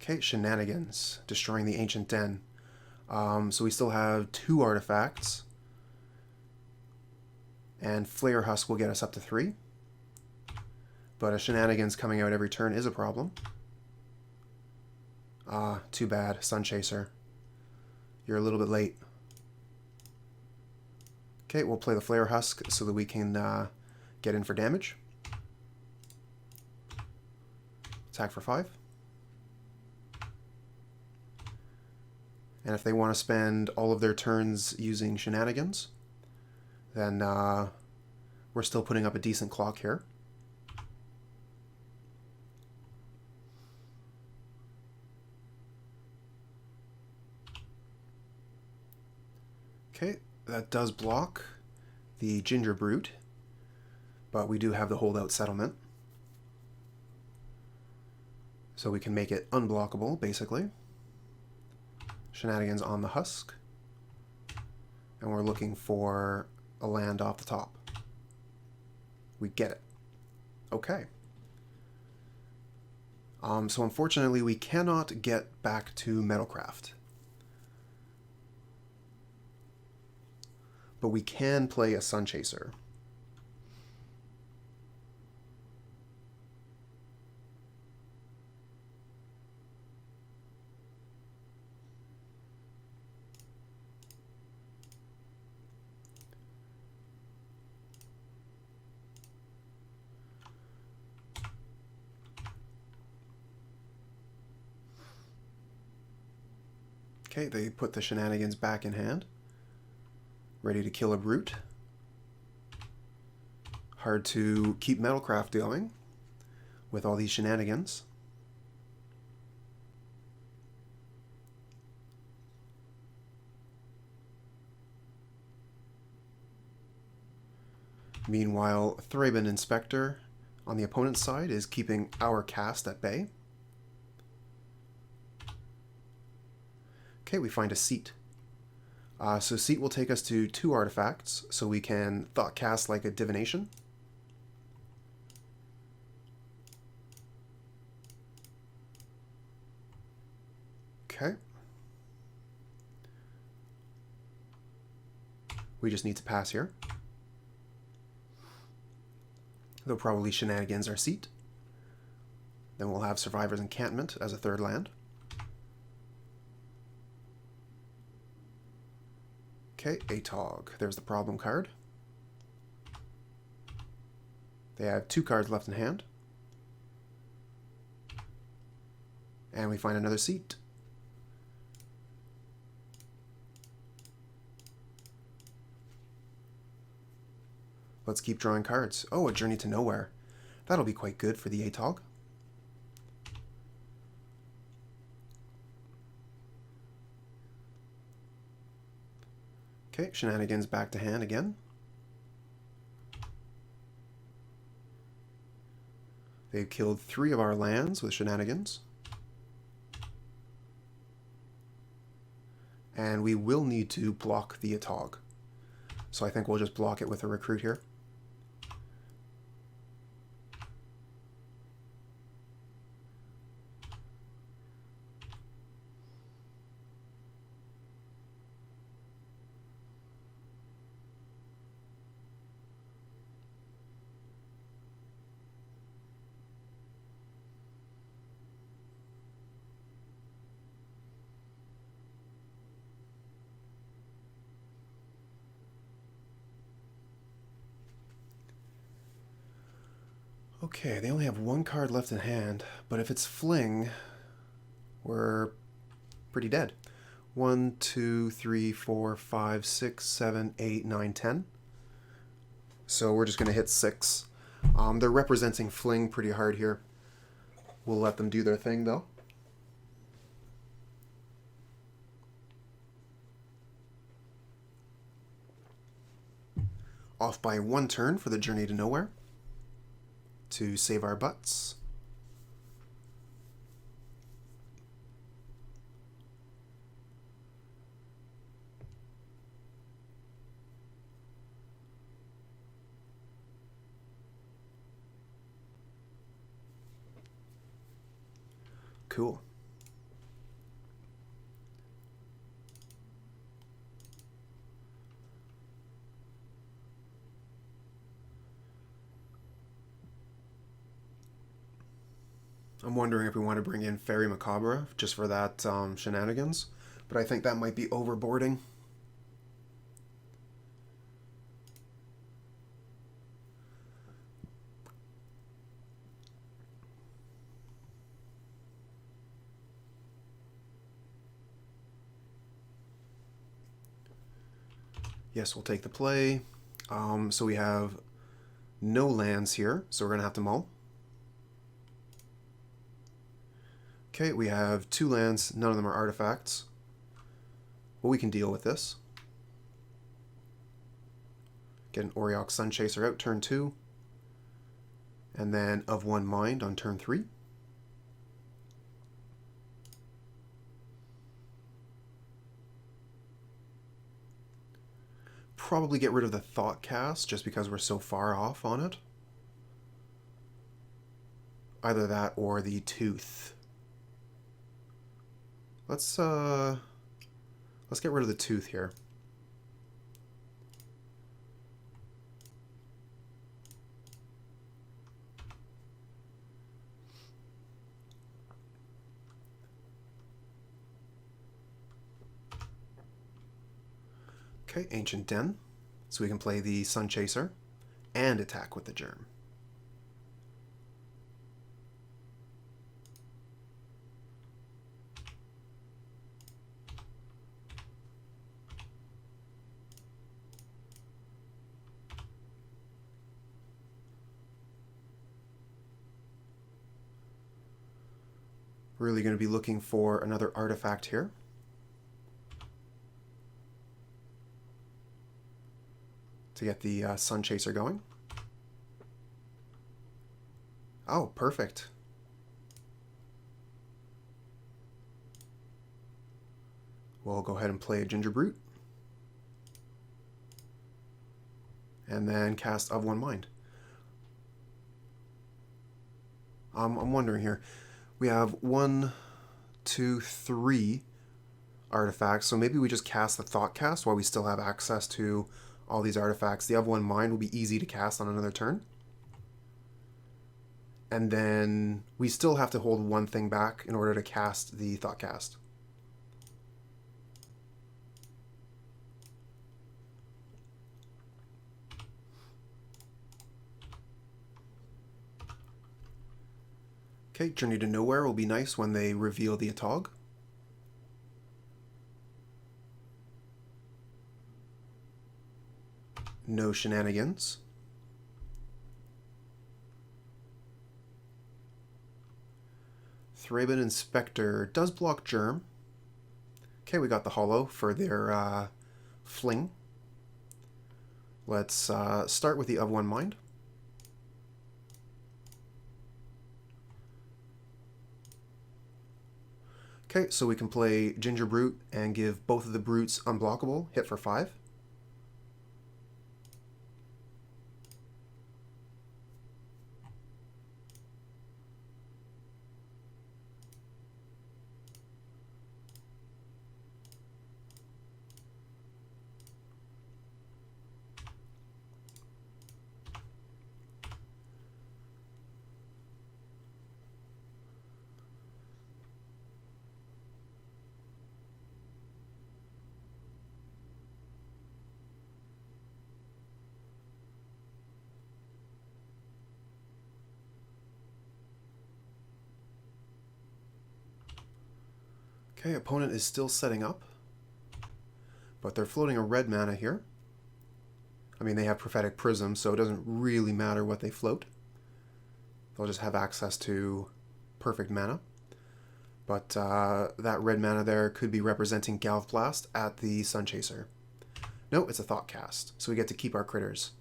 Okay, Shenanigans, destroying the Ancient Den. So we still have 2 artifacts. And Flayer Husk will get us up to 3. But a Shenanigans coming out every turn is a problem. Too bad, Sunchaser. You're a little bit late. Okay, we'll play the Flayer Husk so that we can get in for damage. Attack for 5. And if they want to spend all of their turns using Shenanigans, then we're still putting up a decent clock here. Okay, that does block the Gingerbrute, but we do have the Holdout Settlement. So we can make it unblockable, basically. Shenanigans on the Husk. And we're looking for a land off the top. We get it. Okay. So unfortunately, we cannot get back to Metalcraft. But we can play a Sunchaser. Okay, they put the shenanigans back in hand. Ready to kill a brute. Hard to keep Metalcraft going with all these shenanigans. Meanwhile, Thraben Inspector on the opponent's side is keeping our cast at bay. Okay, we find a seat. So seat will take us to 2 artifacts, so we can Thoughtcast like a divination. Okay. We just need to pass here. They'll probably shenanigans our seat. Then we'll have Survivors Encampment as a 3rd land. Okay, Atog. There's the problem card. They have 2 cards left in hand. And we find another seat. Let's keep drawing cards. Oh, a Journey to Nowhere. That'll be quite good for the Atog. Okay, shenanigans back to hand again. They've killed 3 of our lands with shenanigans. And we will need to block the Atog. So I think we'll just block it with a Recruit here. Okay, they only have 1 card left in hand, but if it's Fling, we're pretty dead. 1, 2, 3, 4, 5, 6, 7, 8, 9, 10. So we're just going to hit 6. They're representing Fling pretty hard here. We'll let them do their thing, though. Off by 1 turn for the Journey to Nowhere to save our butts. Cool. I'm wondering if we want to bring in Faerie Macabre just for that shenanigans, but I think that might be overboarding. Yes, we'll take the play. So we have no lands here, so we're going to have to mull. Okay, we have 2 lands, none of them are artifacts. Well, we can deal with this. Get an Auriok Sunchaser out turn 2. And then of 1 mind on turn 3. Probably get rid of the Thoughtcast just because we're so far off on it. Either that or the Tooth. Let's get rid of the Tooth here. Okay, Ancient Den. So we can play the Sunchaser and attack with the Germ. Really going to be looking for another artifact here. To get the Sunchaser going. Oh, perfect. We'll go ahead and play a Gingerbrute. And then cast Of One Mind. I'm wondering here. We have 1, 2, 3 artifacts, so maybe we just cast the Thoughtcast while we still have access to all these artifacts. The Of One Mind will be easy to cast on another turn. And then we still have to hold one thing back in order to cast the Thoughtcast. Okay, Journey to Nowhere will be nice when they reveal the Atog. No shenanigans. Thraben Inspector does block Germ. Okay, we got the Hollow for their fling. Let's start with the Of One Mind. Okay, so we can play Gingerbrute and give both of the Brutes unblockable, hit for 5. Okay, opponent is still setting up, but they're floating a red mana here. I mean, they have Prophetic Prism, so it doesn't really matter what they float. They'll just have access to perfect mana. But that red mana there could be representing Galvblast at the Sunchaser. No, it's a Thoughtcast, so we get to keep our critters.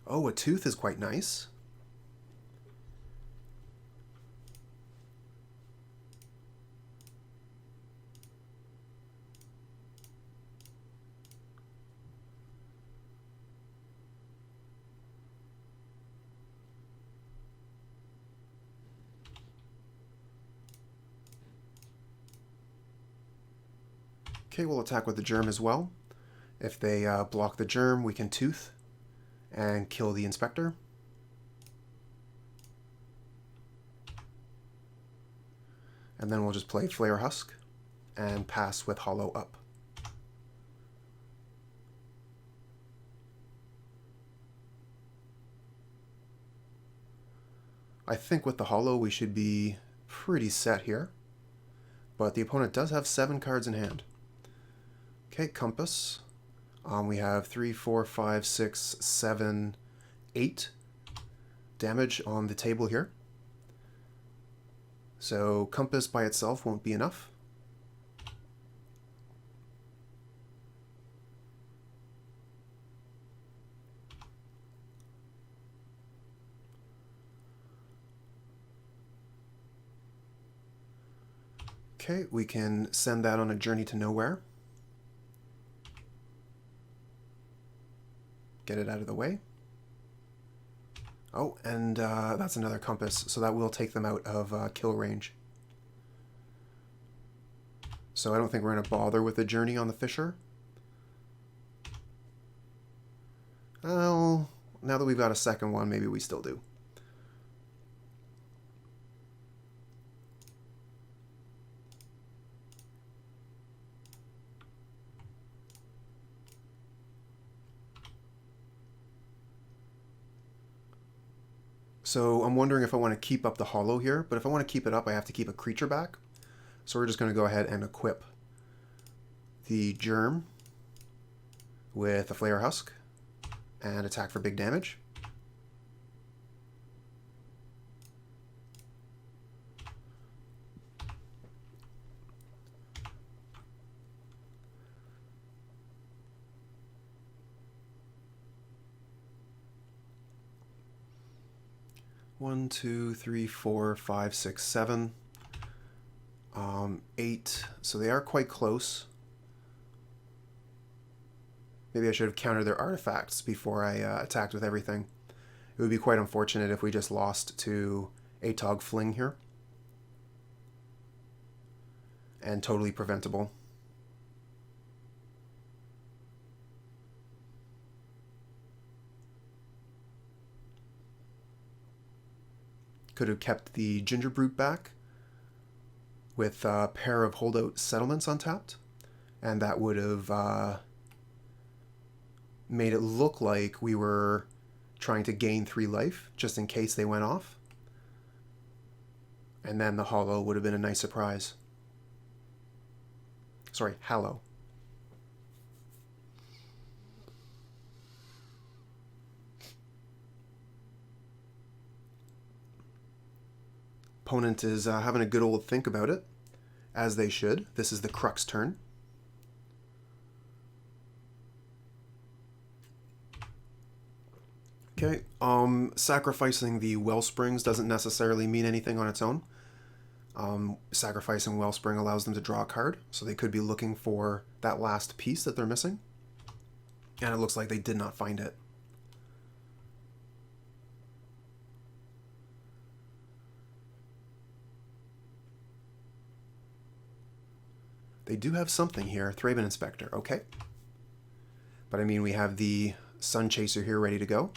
Oh, a Tooth is quite nice. Okay, we'll attack with the Germ as well. If they block the Germ, we can Tooth and kill the Inspector. And then we'll just play Flayer Husk and pass with Hollow up. I think with the Hollow we should be pretty set here. But the opponent does have 7 cards in hand. Okay, Compass. We have 3, 4, 5, 6, 7, 8 damage on the table here. So Compass by itself won't be enough. Okay, we can send that on a Journey to Nowhere. get it out of the way. Oh, and that's another compass, so that will take them out of kill range. So I don't think we're going to bother with the journey on the Fisher. Well, now that we've got a second one, maybe we still do. So I'm wondering if I want to keep up the Hollow here, but if I want to keep it up, I have to keep a creature back. So we're just going to go ahead and equip the Germ with a Flayer Husk and attack for big damage. One, two, three, four, five, six, 7. 8. So they are quite close. Maybe I should have countered their artifacts before I attacked with everything. It would be quite unfortunate if we just lost to Atog Fling here. And totally preventable. Could have kept the Gingerbrute back with a pair of Holdout Settlements untapped, and that would have made it look like we were trying to gain 3 life, just in case they went off. And then the Hollow would have been a nice surprise. Sorry, Hallow. Opponent is having a good old think about it, as they should. This is the Crux turn. Okay, sacrificing the Wellsprings doesn't necessarily mean anything on its own. Sacrificing Wellspring allows them to draw a card, so they could be looking for that last piece that they're missing. And it looks like they did not find it. They do have something here, Thraben Inspector, okay. But I mean, we have the Sunchaser here ready to go.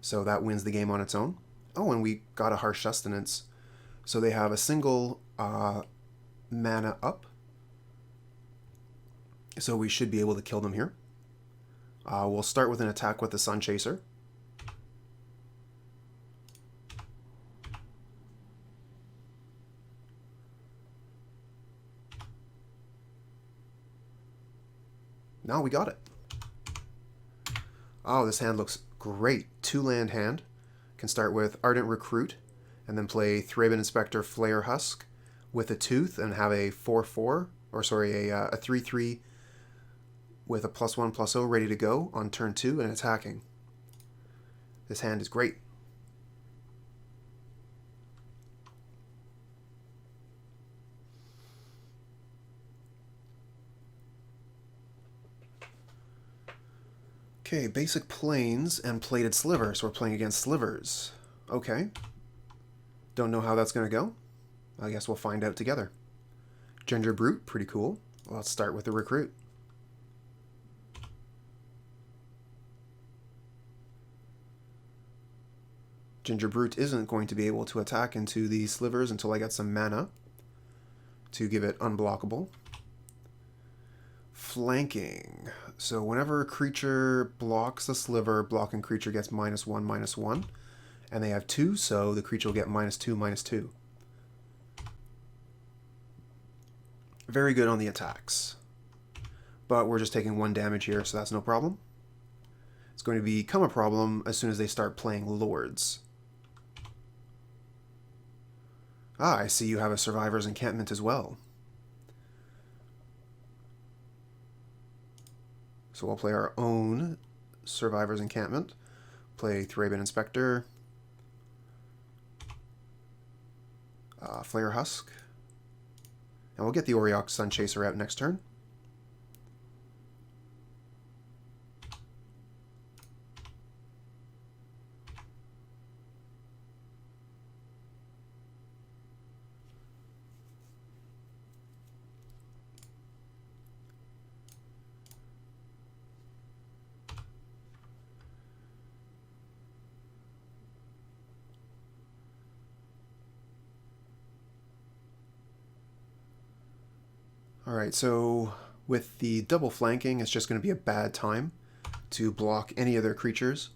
So that wins the game on its own. Oh, and we got a Harsh Sustenance. So they have a single mana up. So we should be able to kill them here. We'll start with an attack with the Sunchaser. Now we got it. Oh, this hand looks great. 2-land hand. Can start with Ardent Recruit, and then play Thraben Inspector Flayer Husk with a Tooth, and have a 4/4, or sorry, a 3/3 with a +1/+0 ready to go on turn 2 and attacking. This hand is great. Okay, basic plains and plated slivers. We're playing against slivers. Okay. Don't know how that's going to go. I guess we'll find out together. Gingerbrute, pretty cool. Well, let's start with the recruit. Gingerbrute isn't going to be able to attack into the slivers until I get some mana to give it unblockable. Flanking. So whenever a creature blocks a sliver, blocking creature gets -1/-1. And they have 2, so the creature will get -2/-2. Very good on the attacks. But we're just taking 1 damage here, so that's no problem. It's going to become a problem as soon as they start playing Lords. Ah, I see you have a Survivors Encampment as well. So we'll play our own Survivors Encampment. Play Thraben Inspector. Flayer Husk. And we'll get the Auriok Sunchaser out next turn. Alright, so with the double flanking, it's just going to be a bad time to block any of their creatures.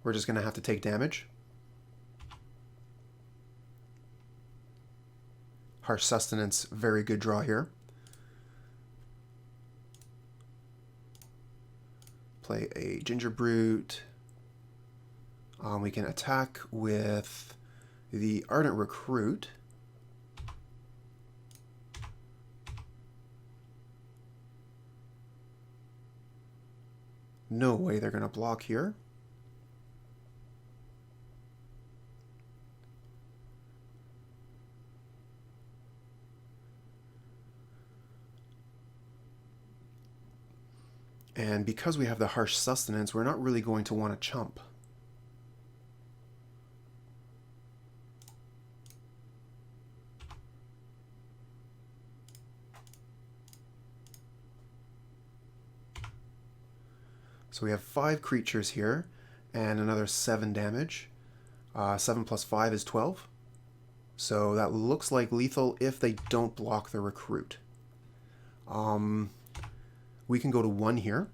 We're just going to have to take damage. Harsh Sustenance, very good draw here. Play a Gingerbrute. We can attack with the Ardent Recruit. No way they're going to block here. And because we have the Harsh Sustenance, we're not really going to want to chump. So we have 5 creatures here, and another 7 damage. 7 plus 5 is 12. So that looks like lethal if they don't block the Recruit. We can go to 1 here.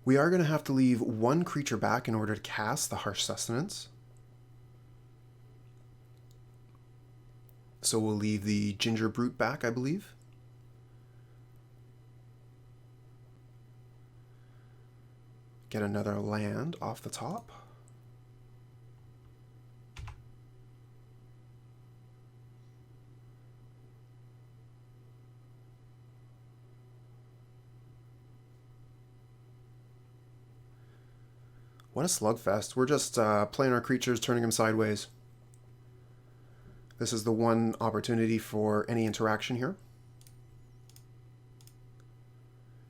We are going to have to leave 1 creature back in order to cast the Harsh Sustenance. So we'll leave the Gingerbrute back, I believe. Get another land off the top. What a slugfest. We're just playing our creatures, turning them sideways. This is the one opportunity for any interaction here.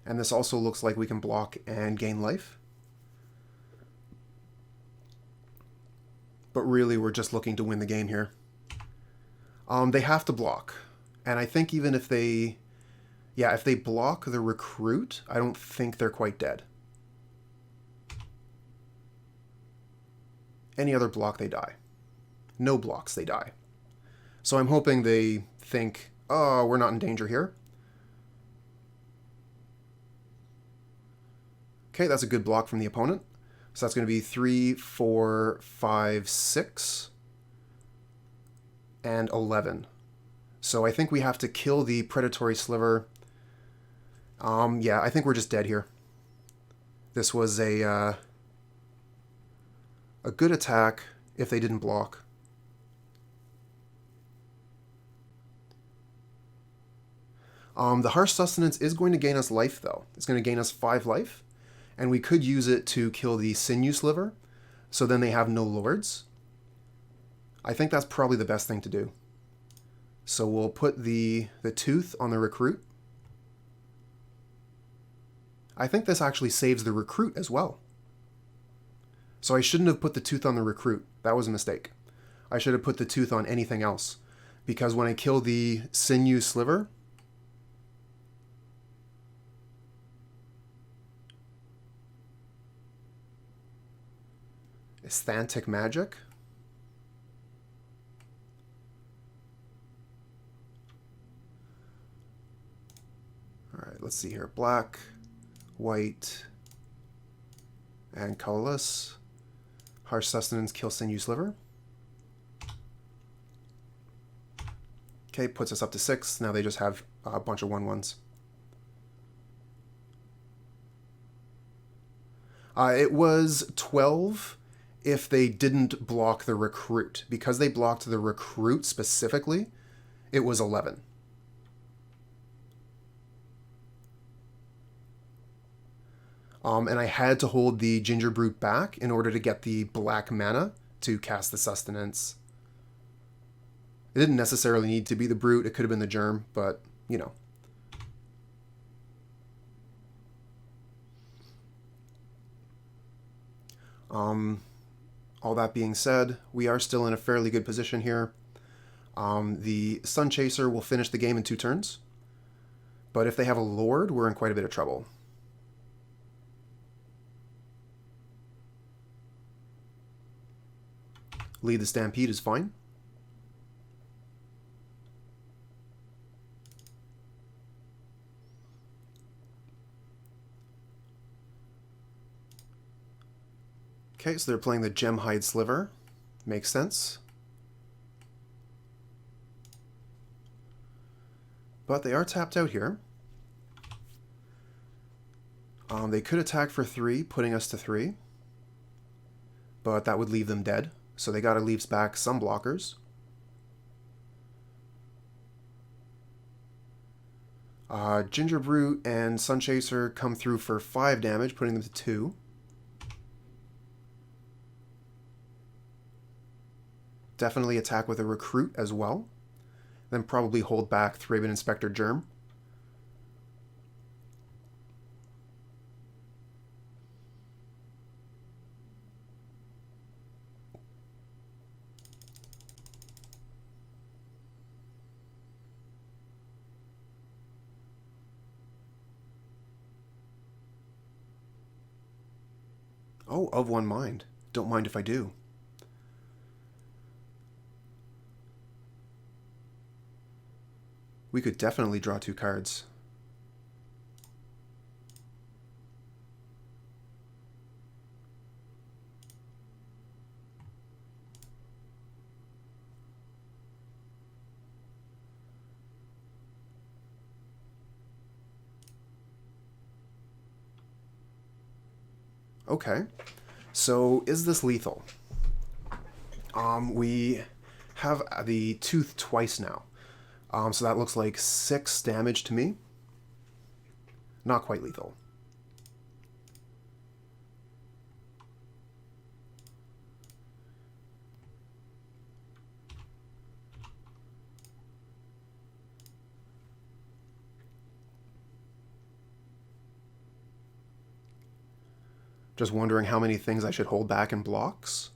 And this also looks like we can block and gain life. But really, we're just looking to win the game here. They have to block. And I think even if they... Yeah, if they block the Recruit, I don't think they're quite dead. Any other block, they die. No blocks, they die. So I'm hoping they think, oh, we're not in danger here. Okay, that's a good block from the opponent. So that's going to be 3, 4, 5, 6, and 11. So I think we have to kill the predatory sliver. Yeah, I think we're just dead here. This was a good attack if they didn't block. The Harsh Sustenance is going to gain us life, though. It's going to gain us 5 life, and we could use it to kill the Sinew Sliver, so then they have no lords. I think that's probably the best thing to do. So we'll put the Tooth on the Recruit. I think this actually saves the Recruit as well. So I shouldn't have put the Tooth on the Recruit. That was a mistake. I should have put the Tooth on anything else. Because when I kill the Sinew Sliver... Aesthetic Magic. Alright, let's see here. Black, white, and colorless. Harsh Sustenance, kill Sinew Sliver. Okay, puts us up to 6. Now they just have a bunch of 1/1s. It was 12 if they didn't block the Recruit. Because they blocked the Recruit specifically, it was 11. And I had to hold the Gingerbrute back in order to get the black mana to cast the Sustenance. It didn't necessarily need to be the Brute, it could have been the Germ, but, you know. All that being said, we are still in a fairly good position here. The Sunchaser will finish the game in 2 turns. But if they have a Lord, we're in quite a bit of trouble. Lead the Stampede is fine. Okay, so they're playing the Gemhide Sliver. Makes sense. But they are tapped out here. They could attack for 3, putting us to 3. But that would leave them dead. So they gotta leave back some blockers. Gingerbrute and Sunchaser come through for 5 damage, putting them to 2. Definitely attack with a Recruit as well. Then probably hold back Thraben Inspector Germ. Oh, of one mind. Don't mind if I do. We could definitely draw 2 cards. Okay, so is this lethal? We have the Tooth twice now. So that looks like 6 damage to me. Not quite lethal. Just wondering how many things I should hold back in blocks.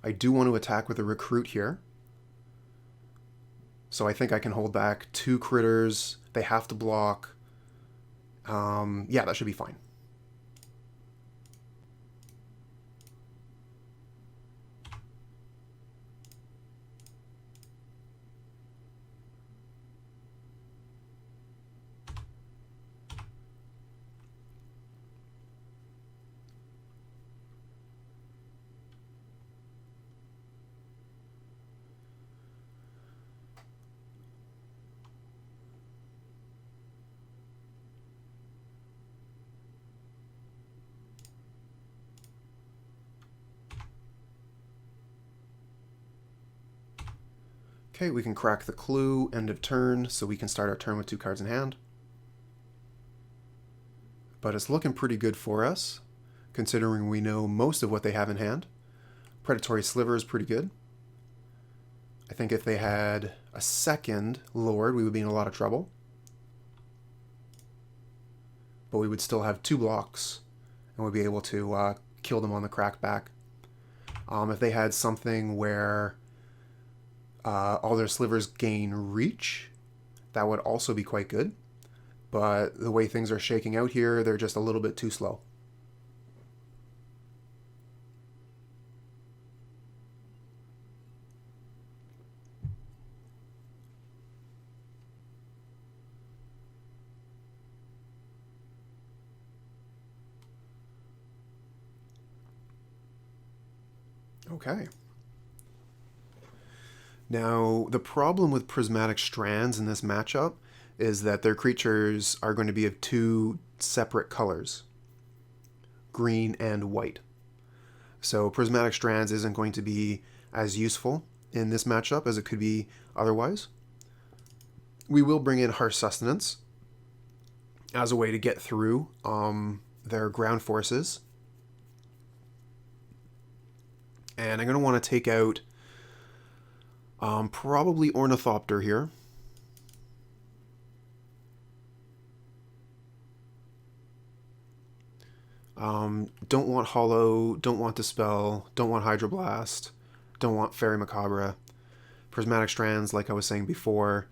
I do want to attack with a Recruit here. So I think I can hold back 2 critters. They have to block. Yeah, that should be fine. Okay, we can crack the clue, end of turn, so we can start our turn with 2 cards in hand. But it's looking pretty good for us, considering we know most of what they have in hand. Predatory Sliver is pretty good. I think if they had a second Lord, we would be in a lot of trouble. But we would still have 2 blocks, and we'd be able to kill them on the crackback. If they had something where all their slivers gain reach, that would also be quite good. But the way things are shaking out here, they're just a little bit too slow. Okay. Now, the problem with Prismatic Strands in this matchup is that their creatures are going to be of 2 separate colors, green and white. So Prismatic Strands isn't going to be as useful in this matchup as it could be otherwise. We will bring in Harsh Sustenance as a way to get through their ground forces. And I'm going to want to take out probably Ornithopter here. Don't want Hollow, don't want Dispel, don't want Hydroblast, don't want Faerie Macabre. Prismatic Strands, like I was saying before,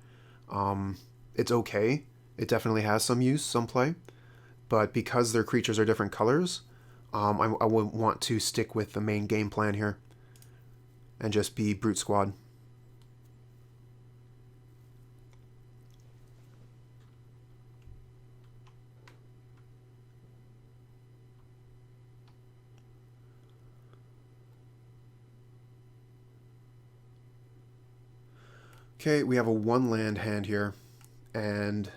it's okay. It definitely has some use, some play. But because their creatures are different colors, I would want to stick with the main game plan here and just be Brute Squad. Okay, we have a 1-land hand here, and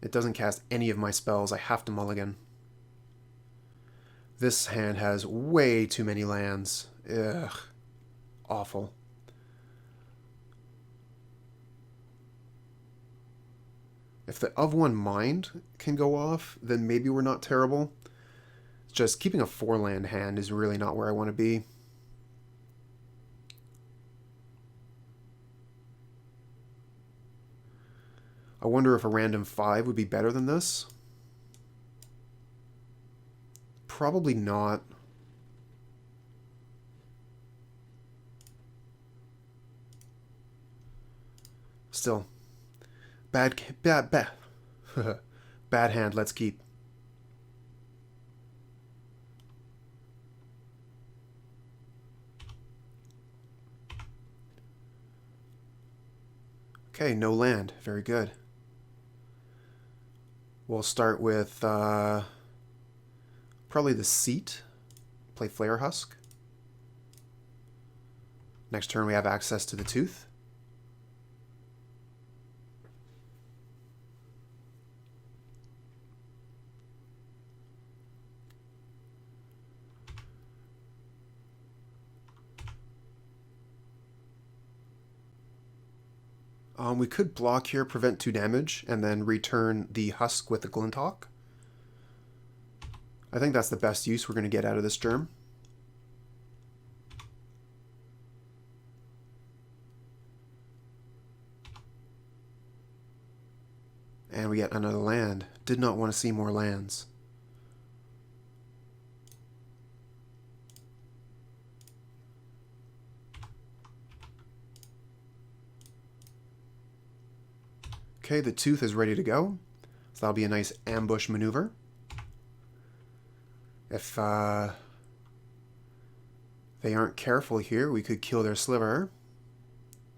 it doesn't cast any of my spells. I have to mulligan. This hand has way too many lands. Ugh. Awful. If the of one mind can go off, then maybe we're not terrible. Just keeping a 4-land hand is really not where I want to be. I wonder if a random 5 would be better than this. Probably not. Still, bad hand. Let's keep. Okay, no land. Very good. We'll start with probably the seat. Play Flayer Husk. Next turn we have access to the Tooth. We could block here, prevent 2 damage, and then return the Husk with the Glint Hawk. I think that's the best use we're going to get out of this germ. And we get another land. Did not want to see more lands. Okay, the Tooth is ready to go. So that'll be a nice ambush maneuver. If they aren't careful here, we could kill their Sliver.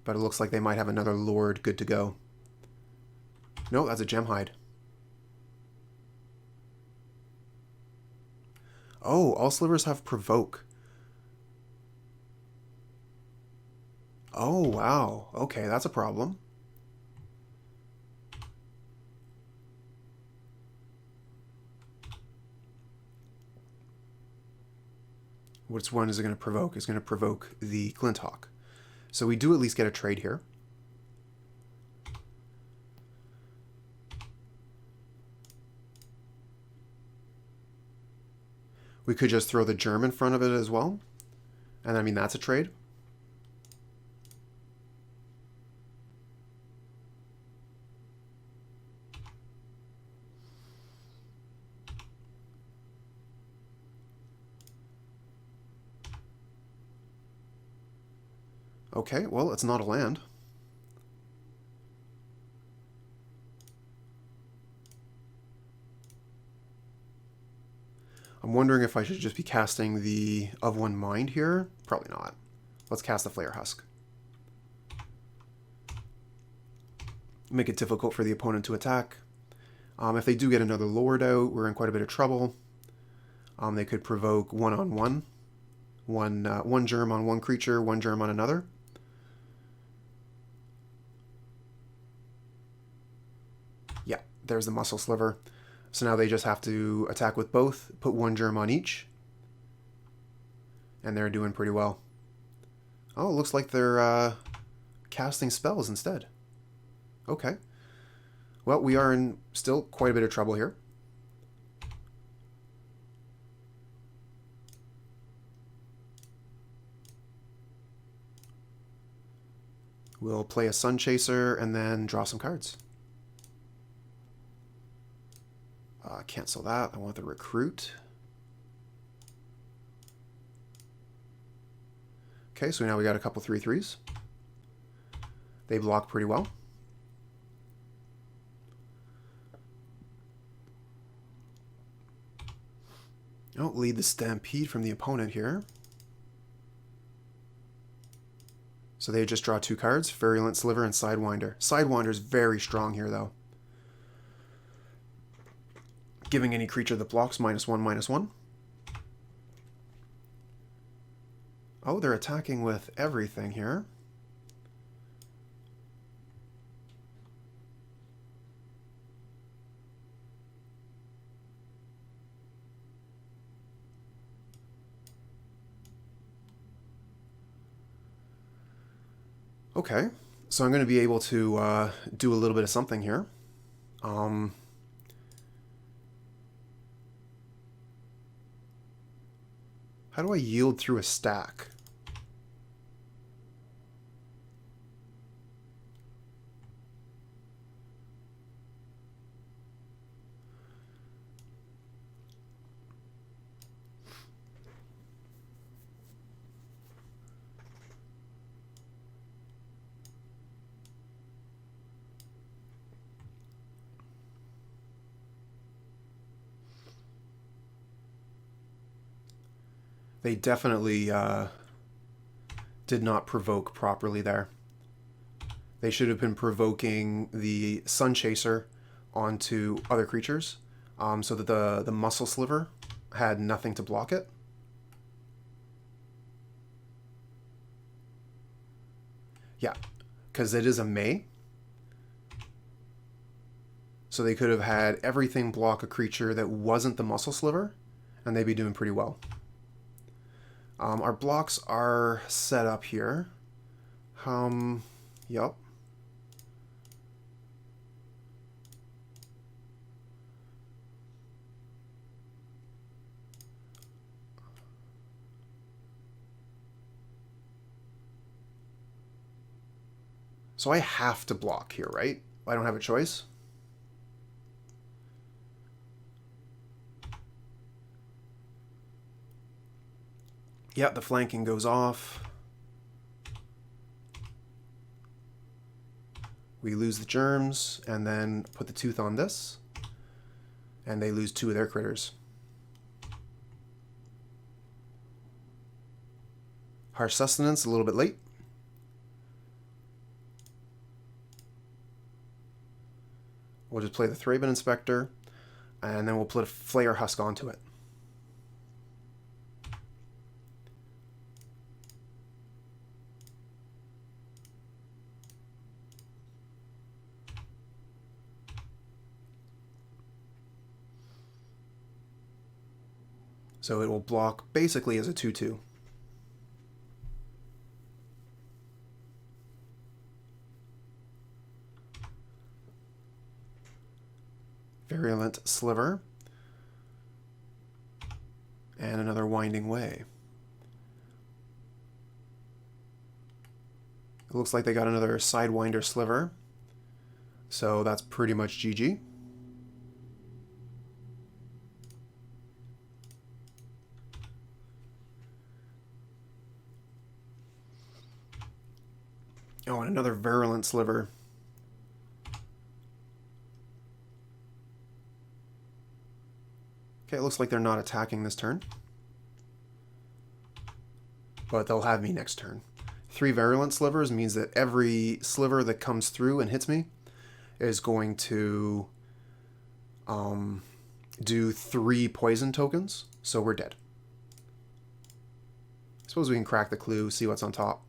But it looks like they might have another Lord good to go. No, that's a Gemhide. Oh, all Slivers have Provoke. Oh, wow. Okay, that's a problem. Which one is it going to provoke? It's going to provoke the Glint Hawk. So we do at least get a trade here. We could just throw the germ in front of it as well. And I mean, that's a trade. Okay, well, it's not a land. I'm wondering if I should just be casting the of one mind here. Probably not. Let's cast the Flayer Husk. Make it difficult for the opponent to attack. If they do get another Lord out, we're in quite a bit of trouble. They could provoke one-on-one. One germ on one creature, one germ on another. Yeah, there's the Muscle Sliver. So now they just have to attack with both, put one germ on each. And they're doing pretty well. Oh, it looks like they're casting spells instead. Okay. Well, we are in still quite a bit of trouble here. We'll play a Sunchaser and then draw some cards. Cancel that. I want the Recruit. Okay, so now we got a couple 3/3s. They block pretty well. Oh, lead the Stampede from the opponent here. So they just draw 2 cards, Virulent Sliver and Sidewinder. Sidewinder's very strong here, though. Giving any creature that blocks -1/-1. Oh, they're attacking with everything here. Okay, so I'm going to be able to do a little bit of something here. How do I yield through a stack? They definitely did not provoke properly there. They should have been provoking the Sunchaser onto other creatures so that the Muscle Sliver had nothing to block it. Yeah, because it is a May. So they could have had everything block a creature that wasn't the Muscle Sliver, and they'd be doing pretty well. Our blocks are set up here. Yup. So I have to block here, right? I don't have a choice. Yeah, the flanking goes off. We lose the germs, and then put the tooth on this. And they lose 2 of their critters. Harsh Sustenance, a little bit late. We'll just play the Thraben Inspector, and then we'll put a Flayer Husk onto it. So it will block basically as a 2/2. Virulent Sliver. And another Winding Way. It looks like they got another Sidewinder Sliver. So that's pretty much GG. Oh, and another Virulent Sliver. Okay, it looks like they're not attacking this turn. But they'll have me next turn. 3 Virulent Slivers means that every sliver that comes through and hits me is going to do 3 poison tokens, so we're dead. I suppose we can crack the clue, see what's on top.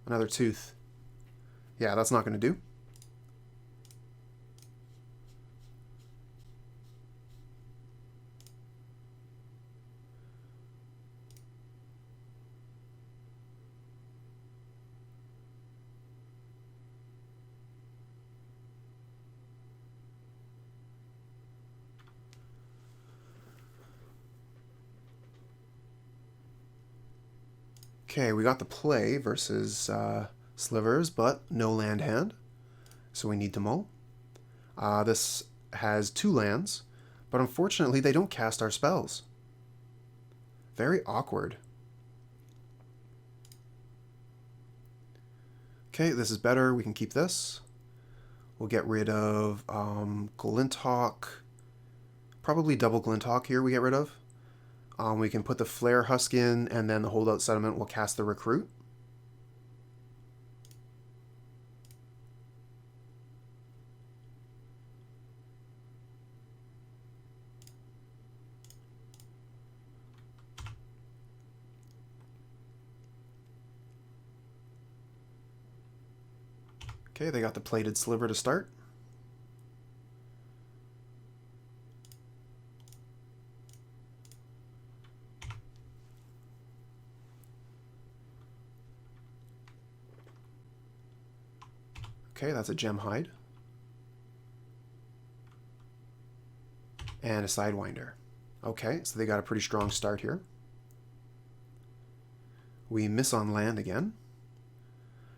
Another tooth. Yeah, that's not going to do. Okay, we got the play versus Slivers, but no land hand, so we need to mull. This has 2 lands, but unfortunately they don't cast our spells. Very awkward. Okay, this is better. We can keep this. We'll get rid of Glint Hawk. Probably double Glint Hawk here we get rid of. We can put the Flayer Husk in, and then the Holdout Settlement will cast the Recruit. Okay, they got the plated sliver to start. Okay, that's a gem hide. And a Sidewinder. Okay, so they got a pretty strong start here. We miss on land again.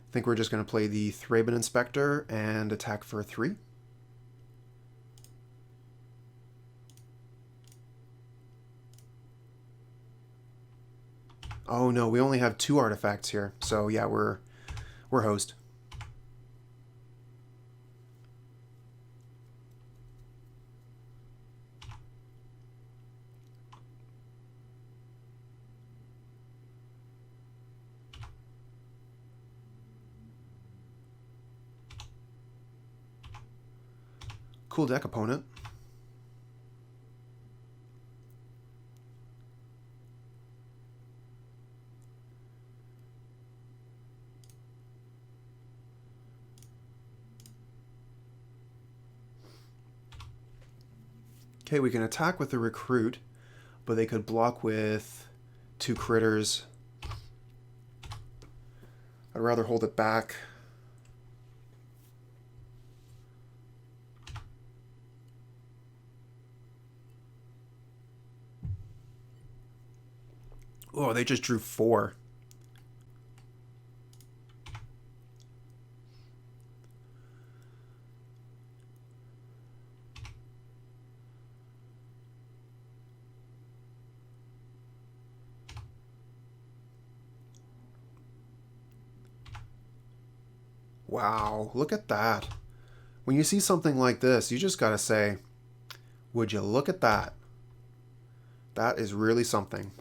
I think we're just going to play the Thraben Inspector and attack for 3. Oh no, we only have 2 artifacts here. So yeah, we're hosed. Cool deck, opponent. Okay, we can attack with the Recruit, but they could block with 2 critters. I'd rather hold it back. Oh, they just drew 4. Wow, look at that. When you see something like this, you just gotta say, would you look at that? That is really something.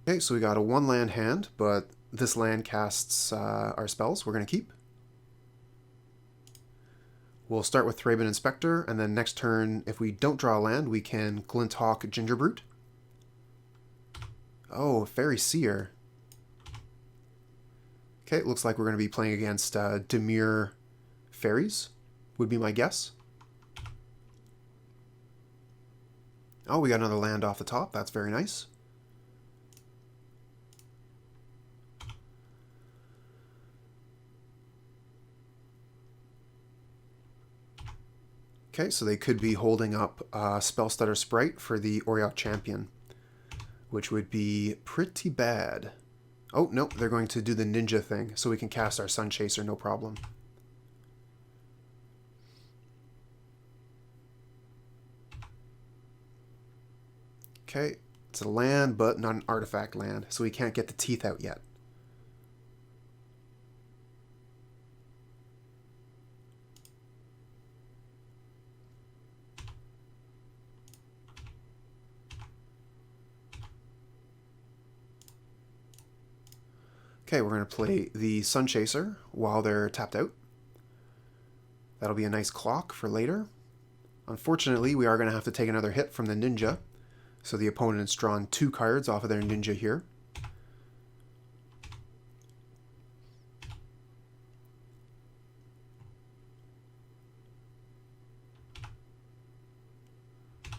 Okay, so we got a 1 land hand, but this land casts our spells we're going to keep. We'll start with Thraben Inspector, and then next turn, if we don't draw a land, we can Glint Hawk Gingerbrute. Oh, Fairy Seer. Okay, it looks like we're going to be playing against Dimir Faeries, would be my guess. Oh, we got another land off the top. That's very nice. Okay, so they could be holding up Spellstutter Sprite for the Auriok Champion, which would be pretty bad. Oh, no, they're going to do the ninja thing, so we can cast our Sunchaser, no problem. Okay, it's a land, but not an artifact land, so we can't get the teeth out yet. Okay, we're going to play the Sunchaser while they're tapped out. That'll be a nice clock for later. Unfortunately, we are going to have to take another hit from the ninja, so the opponent's drawn 2 cards off of their ninja here.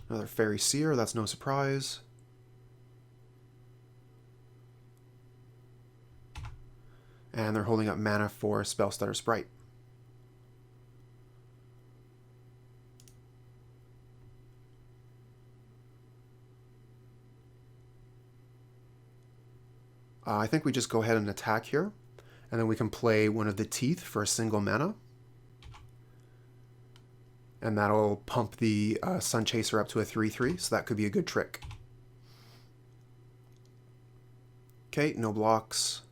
Another Fairy Seer, that's no surprise. And they're holding up mana for Spellstutter Sprite. I think we just go ahead and attack here, and then we can play one of the teeth for a single mana. And that'll pump the Sunchaser up to a 3/3, so that could be a good trick. Okay, no blocks.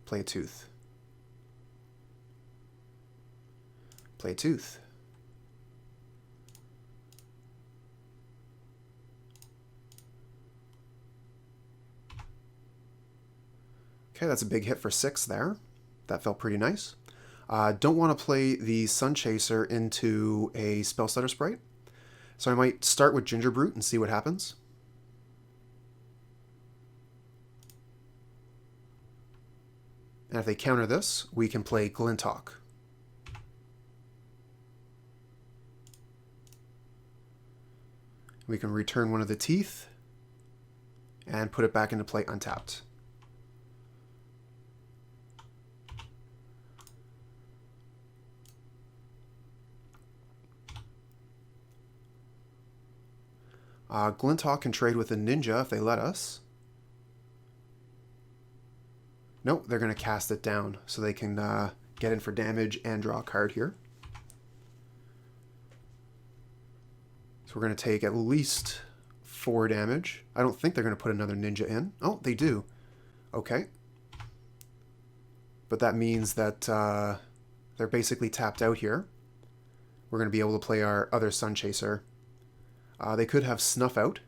Play a Tooth. Play a Tooth. Okay, that's a big hit for 6 there. That felt pretty nice. Don't want to play the Sunchaser into a Spell Stutter Sprite, so I might start with Gingerbrute and see what happens. And if they counter this, we can play Glint Hawk. We can return one of the teeth and put it back into play untapped. Glint Hawk can trade with a ninja if they let us. Nope, they're going to cast it down so they can get in for damage and draw a card here. So we're going to take at least 4 damage. I don't think they're going to put another ninja in. Oh, they do. Okay. But that means that they're basically tapped out here. We're going to be able to play our other Sunchaser. They could have Snuff Out.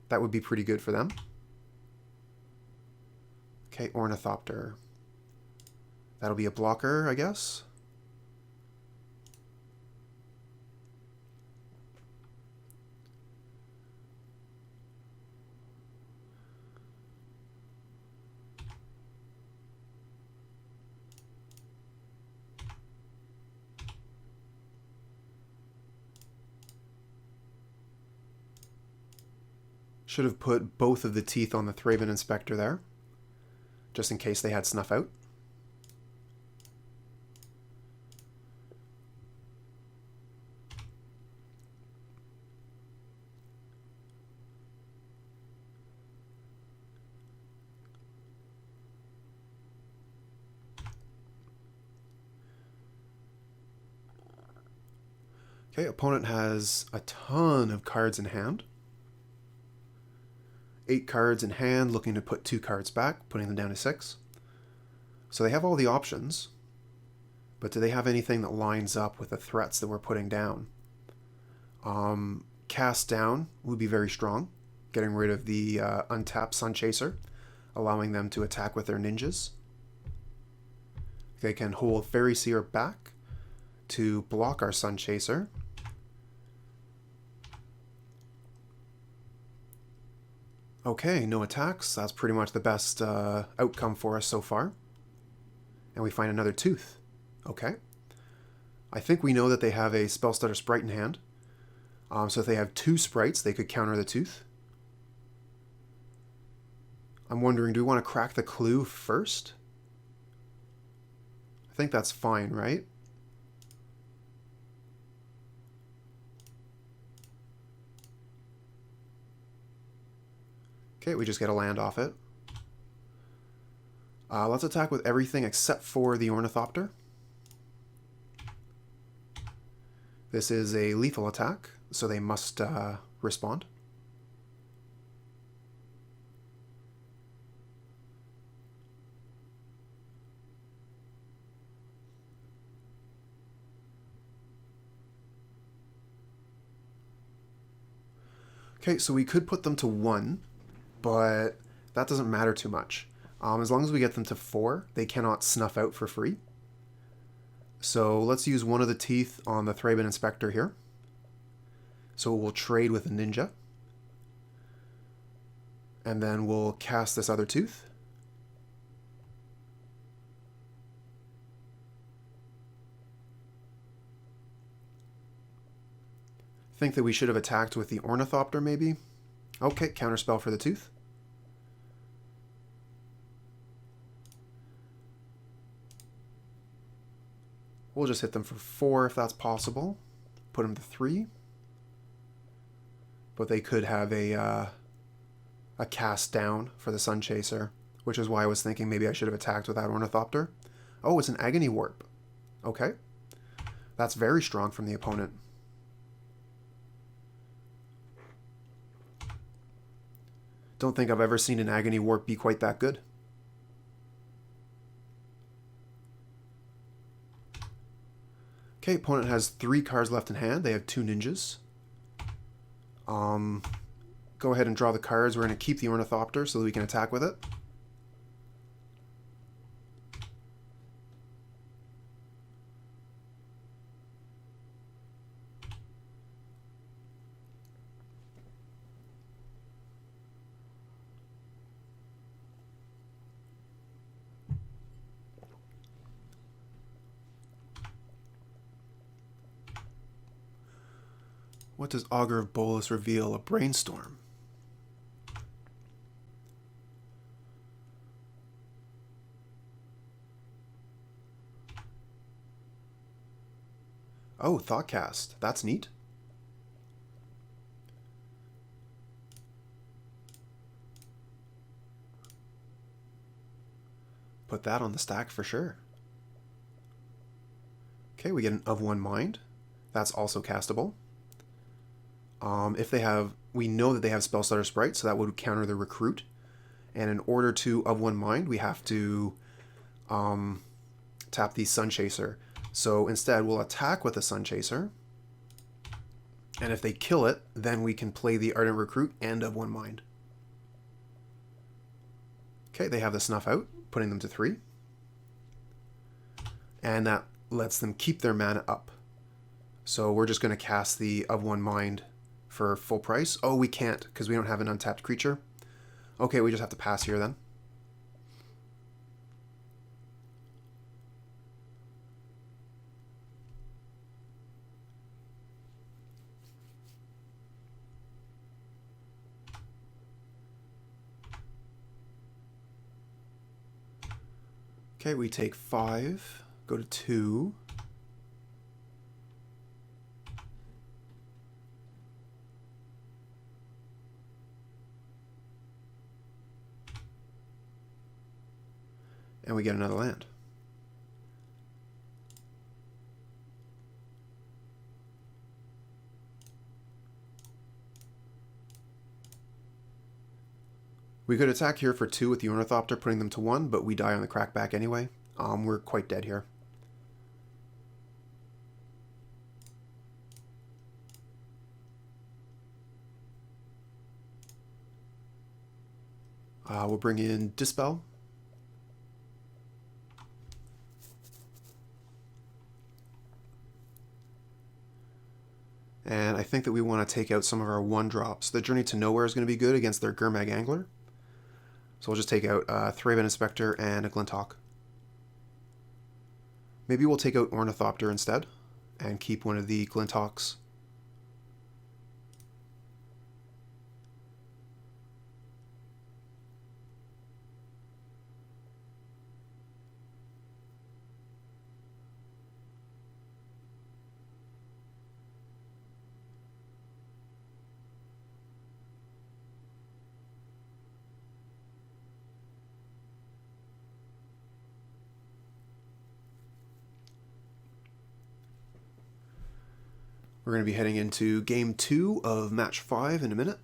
That would be pretty good for them. Okay, Ornithopter. That'll be a blocker, I guess. Should have put both of the teeth on the Thraben Inspector there, just in case they had Snuff Out. Okay, opponent has a ton of cards in hand. 8 cards in hand, looking to put 2 cards back, putting them down to 6. So they have all the options, but do they have anything that lines up with the threats that we're putting down? Cast down would be very strong, getting rid of the untapped Sunchaser, allowing them to attack with their ninjas. They can hold Faerie Seer back to block our Sunchaser. Okay, no attacks. That's pretty much the best outcome for us so far. And we find another Tooth. Okay. I think we know that they have a Spell Stutter Sprite in hand. So if they have 2 sprites, they could counter the Tooth. I'm wondering, do we want to crack the clue first? I think that's fine, right? Okay, we just get a land off it. Let's attack with everything except for the Ornithopter. This is a lethal attack, so they must respond. Okay, so we could put them to 1. But that doesn't matter too much. As long as we get them to 4, they cannot Snuff Out for free. So let's use one of the teeth on the Thraben Inspector here. So we'll trade with a ninja. And then we'll cast this other tooth. Think that we should have attacked with the Ornithopter maybe. Okay, counterspell for the tooth. We'll just hit them for 4 if that's possible. Put them to 3. But they could have a cast down for the Sunchaser, which is why I was thinking maybe I should have attacked with that Ornithopter. Oh, it's an Agony Warp. Okay. That's very strong from the opponent. Don't think I've ever seen an Agony Warp be quite that good. Okay, opponent has 3 cards left in hand. They have 2 ninjas. Go ahead and draw the cards. We're going to keep the Ornithopter so that we can attack with it. What does Augur of Bolas reveal? A brainstorm. Oh, Thoughtcast. That's neat. Put that on the stack for sure. Okay, we get an of one mind. That's also castable. If they have, we know that they have Spellstutter Sprite, so that would counter the Recruit. And in order to of one mind, we have to tap the Sunchaser. So instead, we'll attack with the Sunchaser. And if they kill it, then we can play the Ardent Recruit and of one mind. Okay, they have the Snuff out, putting them to 3. And that lets them keep their mana up. So we're just going to cast the of one mind for full price. Oh, we can't because we don't have an untapped creature. Okay, we just have to pass here then. Okay, we take 5, go to 2. And we get another land. We could attack here for 2 with the Ornithopter, putting them to 1, but we die on the crackback anyway. We're quite dead here. We'll bring in Dispel. And I think that we want to take out some of our 1-drops. The Journey to Nowhere is going to be good against their Gurmag Angler. So we'll just take out Thraben Inspector and a Glint Hawk. Maybe we'll take out Ornithopter instead and keep one of the Glint Hawks. We're going to be heading into Game 2 of Match 5 in a minute.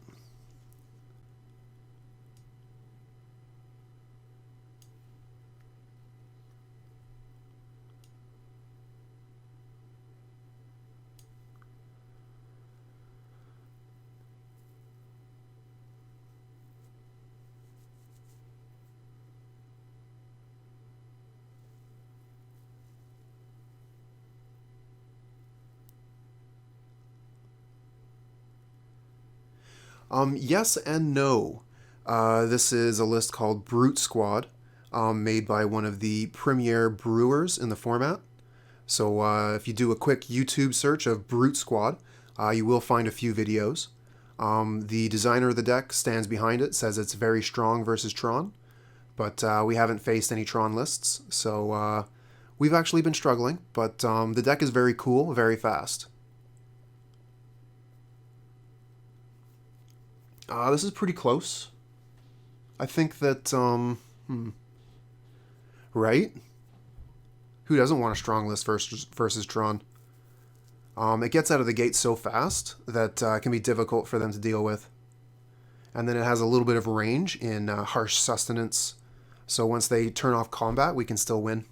Yes and no. This is a list called Brute Squad, made by one of the premier brewers in the format. So if you do a quick YouTube search of Brute Squad, you will find a few videos. The designer of the deck stands behind it, says it's very strong versus Tron, but we haven't faced any Tron lists, so we've actually been struggling, but the deck is very cool, very fast. This is pretty close. I think that, right? Who doesn't want a strong list versus Tron? It gets out of the gate so fast that it can be difficult for them to deal with. And then it has a little bit of range in Harsh Sustenance. So once they turn off combat, we can still win.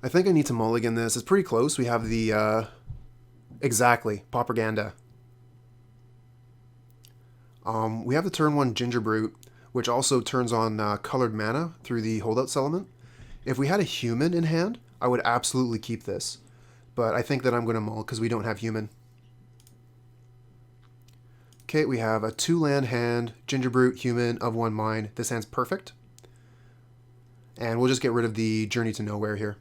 I think I need to mulligan this. It's pretty close. We have the... exactly, pauperganda. We have the turn 1 Gingerbrute, which also turns on colored mana through the Holdout Settlement. If we had a human in hand, I would absolutely keep this. But I think that I'm going to mull because we don't have human. Okay, we have a 2-land hand, Gingerbrute, human, of 1 mind. This hand's perfect. And we'll just get rid of the Journey to Nowhere here.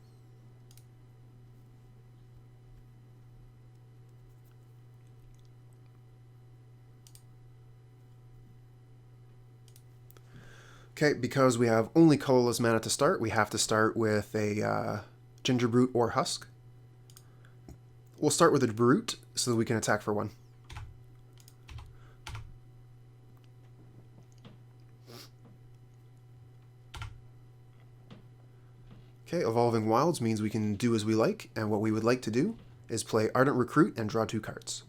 Okay, because we have only colorless mana to start, we have to start with a Gingerbrute or Husk. We'll start with a Brute so that we can attack for 1. Okay, Evolving Wilds means we can do as we like, and what we would like to do is play Ardent Recruit and draw 2 cards.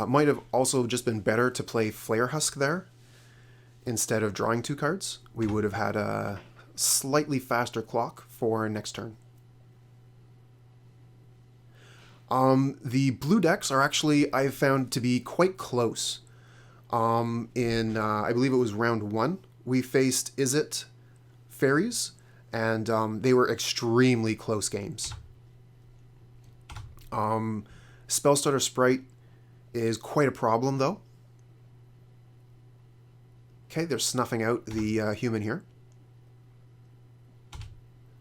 Might have also just been better to play Flayer Husk there instead of drawing 2 cards. We would have had a slightly faster clock for next turn. The blue decks are actually, I've found to be quite close. I believe it was round 1, we faced Izzet Faeries, and they were extremely close games. Spellstutter Sprite is quite a problem, though. Okay, they're snuffing out the human here.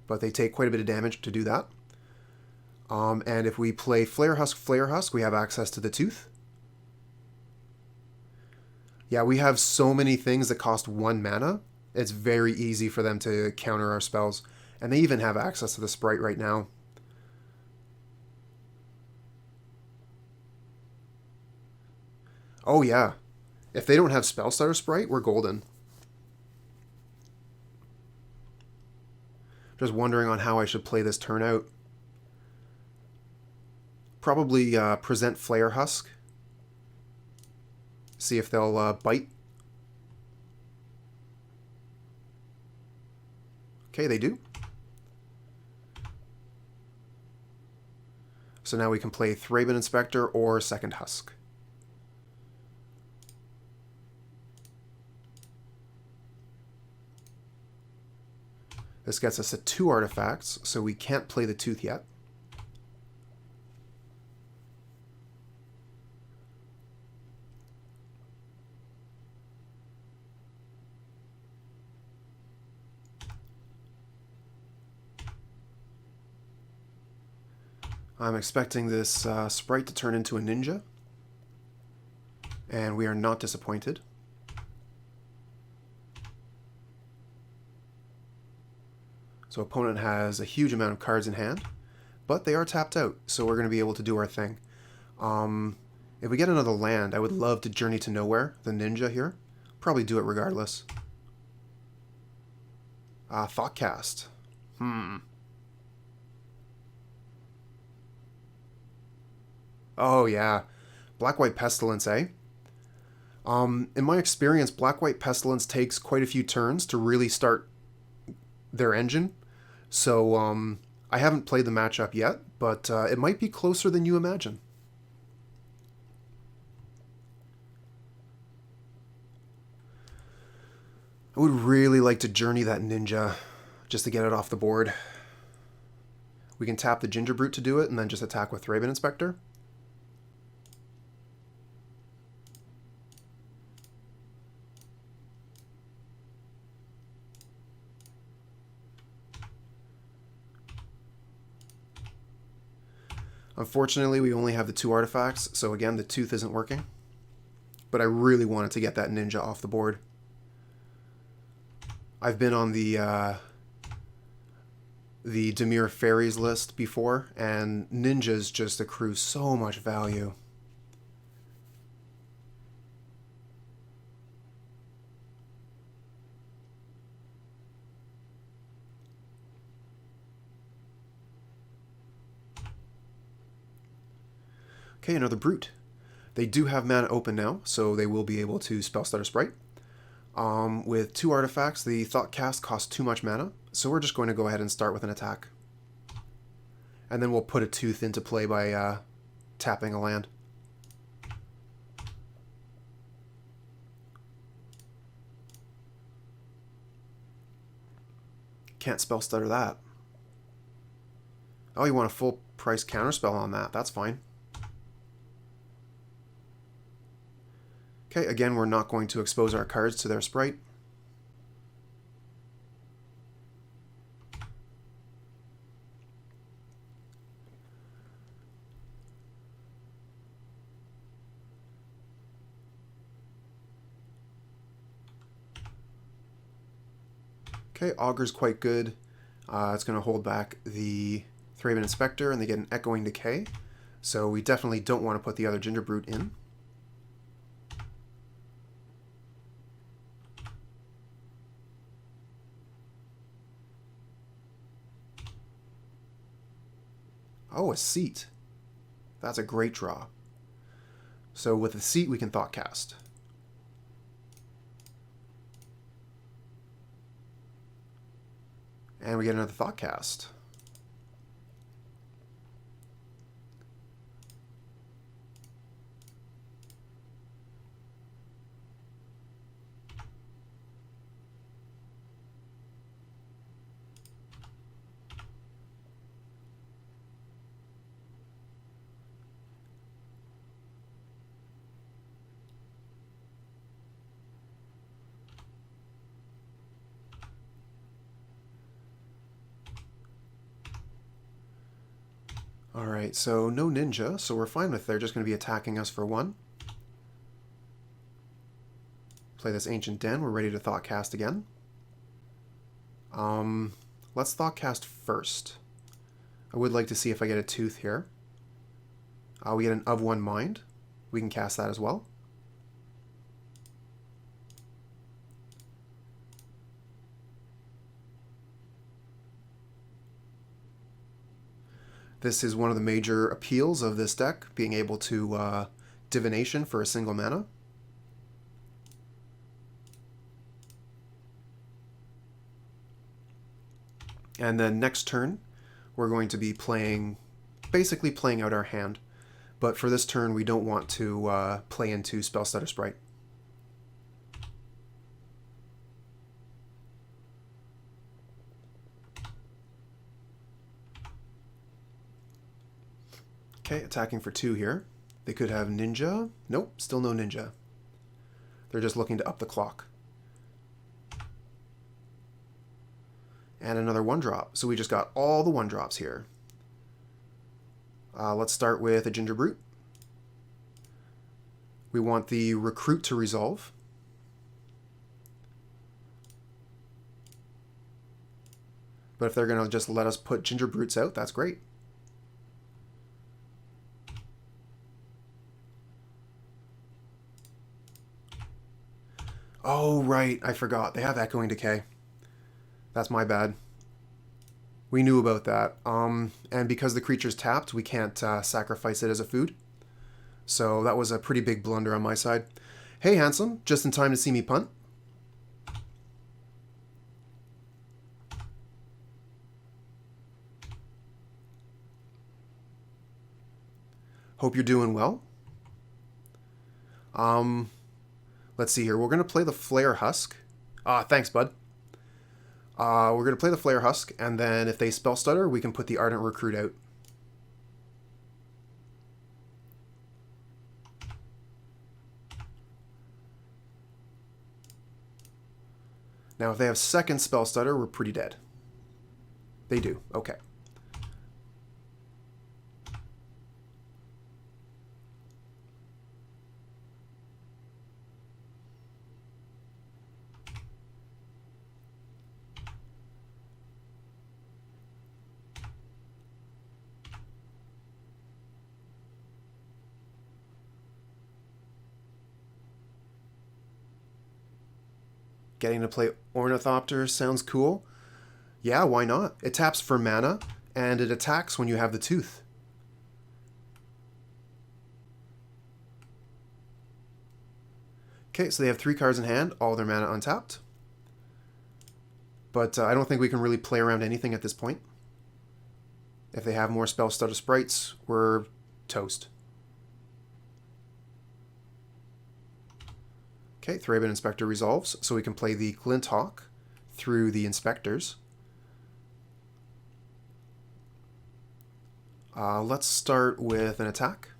But they take quite a bit of damage to do that. And if we play Flayer Husk, we have access to the Tooth. Yeah, we have so many things that cost 1 mana. It's very easy for them to counter our spells. And they even have access to the Sprite right now. Oh yeah, if they don't have Spellstutter Sprite, we're golden. Just wondering on how I should play this turn out. Probably present Flayer Husk. See if they'll bite. Okay, they do. So now we can play Thraben Inspector or second Husk. This gets us to 2 artifacts, so we can't play the Tooth yet. I'm expecting this sprite to turn into a ninja, and we are not disappointed. So opponent has a huge amount of cards in hand, but they are tapped out, so we're going to be able to do our thing. If we get another land, I would love to Journey to Nowhere, the ninja here. Probably do it regardless. Thoughtcast. Oh yeah, Black-White Pestilence, eh? In my experience, Black-White Pestilence takes quite a few turns to really start their engine. So I haven't played the matchup yet, but it might be closer than you imagine. I would really like to Journey that ninja just to get it off the board. We can tap the Gingerbrute to do it and then just attack with Thraben Inspector. Unfortunately, we only have the 2 artifacts, so again, the Tooth isn't working. But I really wanted to get that ninja off the board. I've been on the the Dimir Faeries list before, and ninjas just accrue so much value. Okay, another Brute. They do have mana open now, so they will be able to spell stutter Sprite. With 2 artifacts, the Thoughtcast costs too much mana, so we're just going to go ahead and start with an attack. And then we'll put a Tooth into play by tapping a land. Can't spell stutter that. Oh, you want a full price counterspell on that. That's fine. Okay, again, we're not going to expose our cards to their sprite. Okay, Augur's quite good. It's going to hold back the Thraben Inspector, and they get an Echoing Decay. So we definitely don't want to put the other Gingerbrute in. Oh, a Seat. That's a great draw. So with the Seat, we can Thoughtcast. And we get another Thoughtcast. Alright, so no ninja, so we're fine with they're just going to be attacking us for 1. Play this Ancient Den, we're ready to Thoughtcast again. Let's Thoughtcast first. I would like to see if I get a Tooth here. We get an Of One Mind. We can cast that as well. This is one of the major appeals of this deck, being able to Divination for a single mana. And then next turn, we're going to be basically playing out our hand. But for this turn, we don't want to play into Spell Stutter Sprite. Okay, attacking for 2 here. They could have Ninja. Nope, still no Ninja. They're just looking to up the clock. And another 1-drop. So we just got all the 1-drops here. Let's start with a Gingerbrute. We want the Recruit to resolve. But if they're going to just let us put Gingerbrutes out, that's great. Oh, right. I forgot. They have Echoing Decay. That's my bad. We knew about that. And because the creature's tapped, we can't sacrifice it as a food. So that was a pretty big blunder on my side. Hey, handsome. Just in time to see me punt. Hope you're doing well. Let's see here. We're going to play the Flayer Husk. Thanks, bud. We're going to play the Flayer Husk, and then if they Spell Stutter, we can put the Ardent Recruit out. Now, if they have second Spell Stutter, we're pretty dead. They do. Okay. Getting to play Ornithopter sounds cool. Yeah, why not? It taps for mana, and it attacks when you have the Tooth. Okay, so they have 3 cards in hand, all their mana untapped. But I don't think we can really play around anything at this point. If they have more spell starter sprites, we're toast. Okay, Thraben Inspector resolves, so we can play the Glint Hawk through the Inspectors. Let's start with an attack,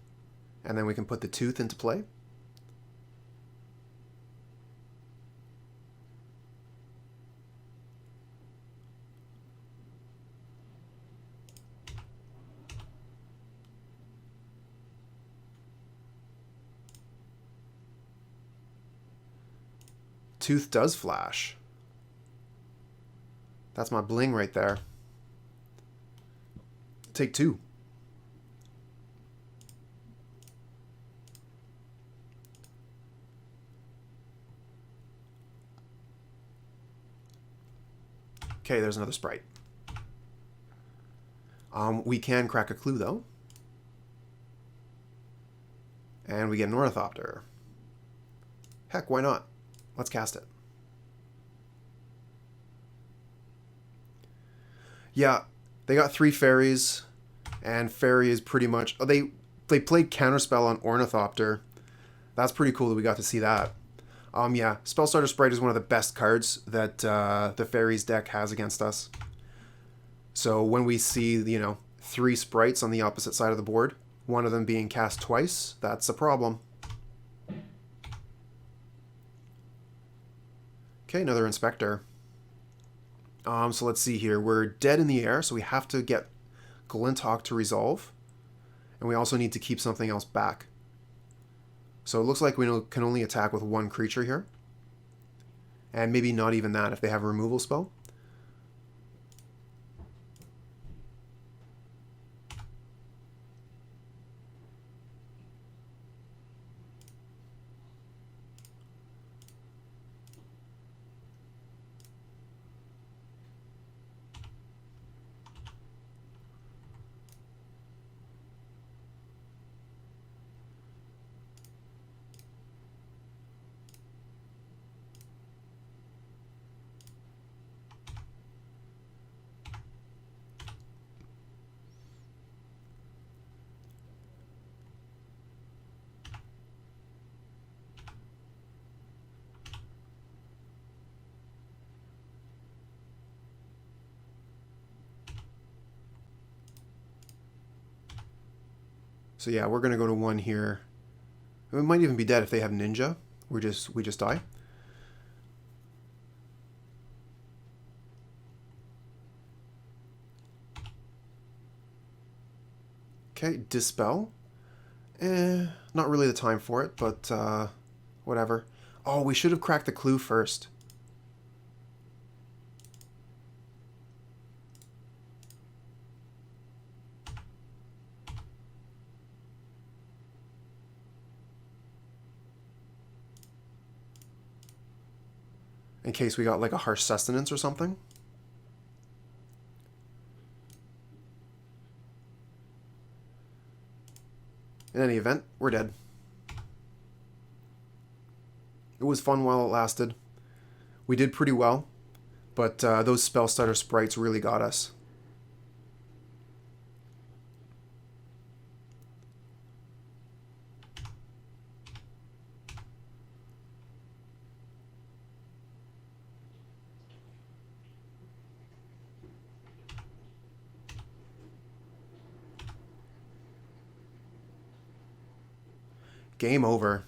and then we can put the Tooth into play. Tooth does flash. That's my bling right there. Take 2. Okay, there's another sprite. We can crack a clue, though. And we get an Ornithopter. Heck, why not? Let's cast it. Yeah, they got 3 Faeries, and Faerie is pretty much... Oh, they played Counterspell on Ornithopter. That's pretty cool that we got to see that. Yeah, Spellstarter Sprite is one of the best cards that the Faeries deck has against us. So when we see, 3 sprites on the opposite side of the board, one of them being cast twice, that's a problem. Okay, another Inspector. So let's see here. We're dead in the air, so we have to get Glint Hawk to resolve. And we also need to keep something else back. So it looks like we can only attack with 1 creature here. And maybe not even that if they have a removal spell. So yeah, we're gonna go to 1 here. We might even be dead if they have Ninja. We just die. Okay, Dispel. Not really the time for it, but whatever. Oh, we should have cracked the clue first. In case we got like a Harsh Sustenance or something. In any event, we're dead. It was fun while it lasted. We did pretty well, but those spell starter sprites really got us. Game over.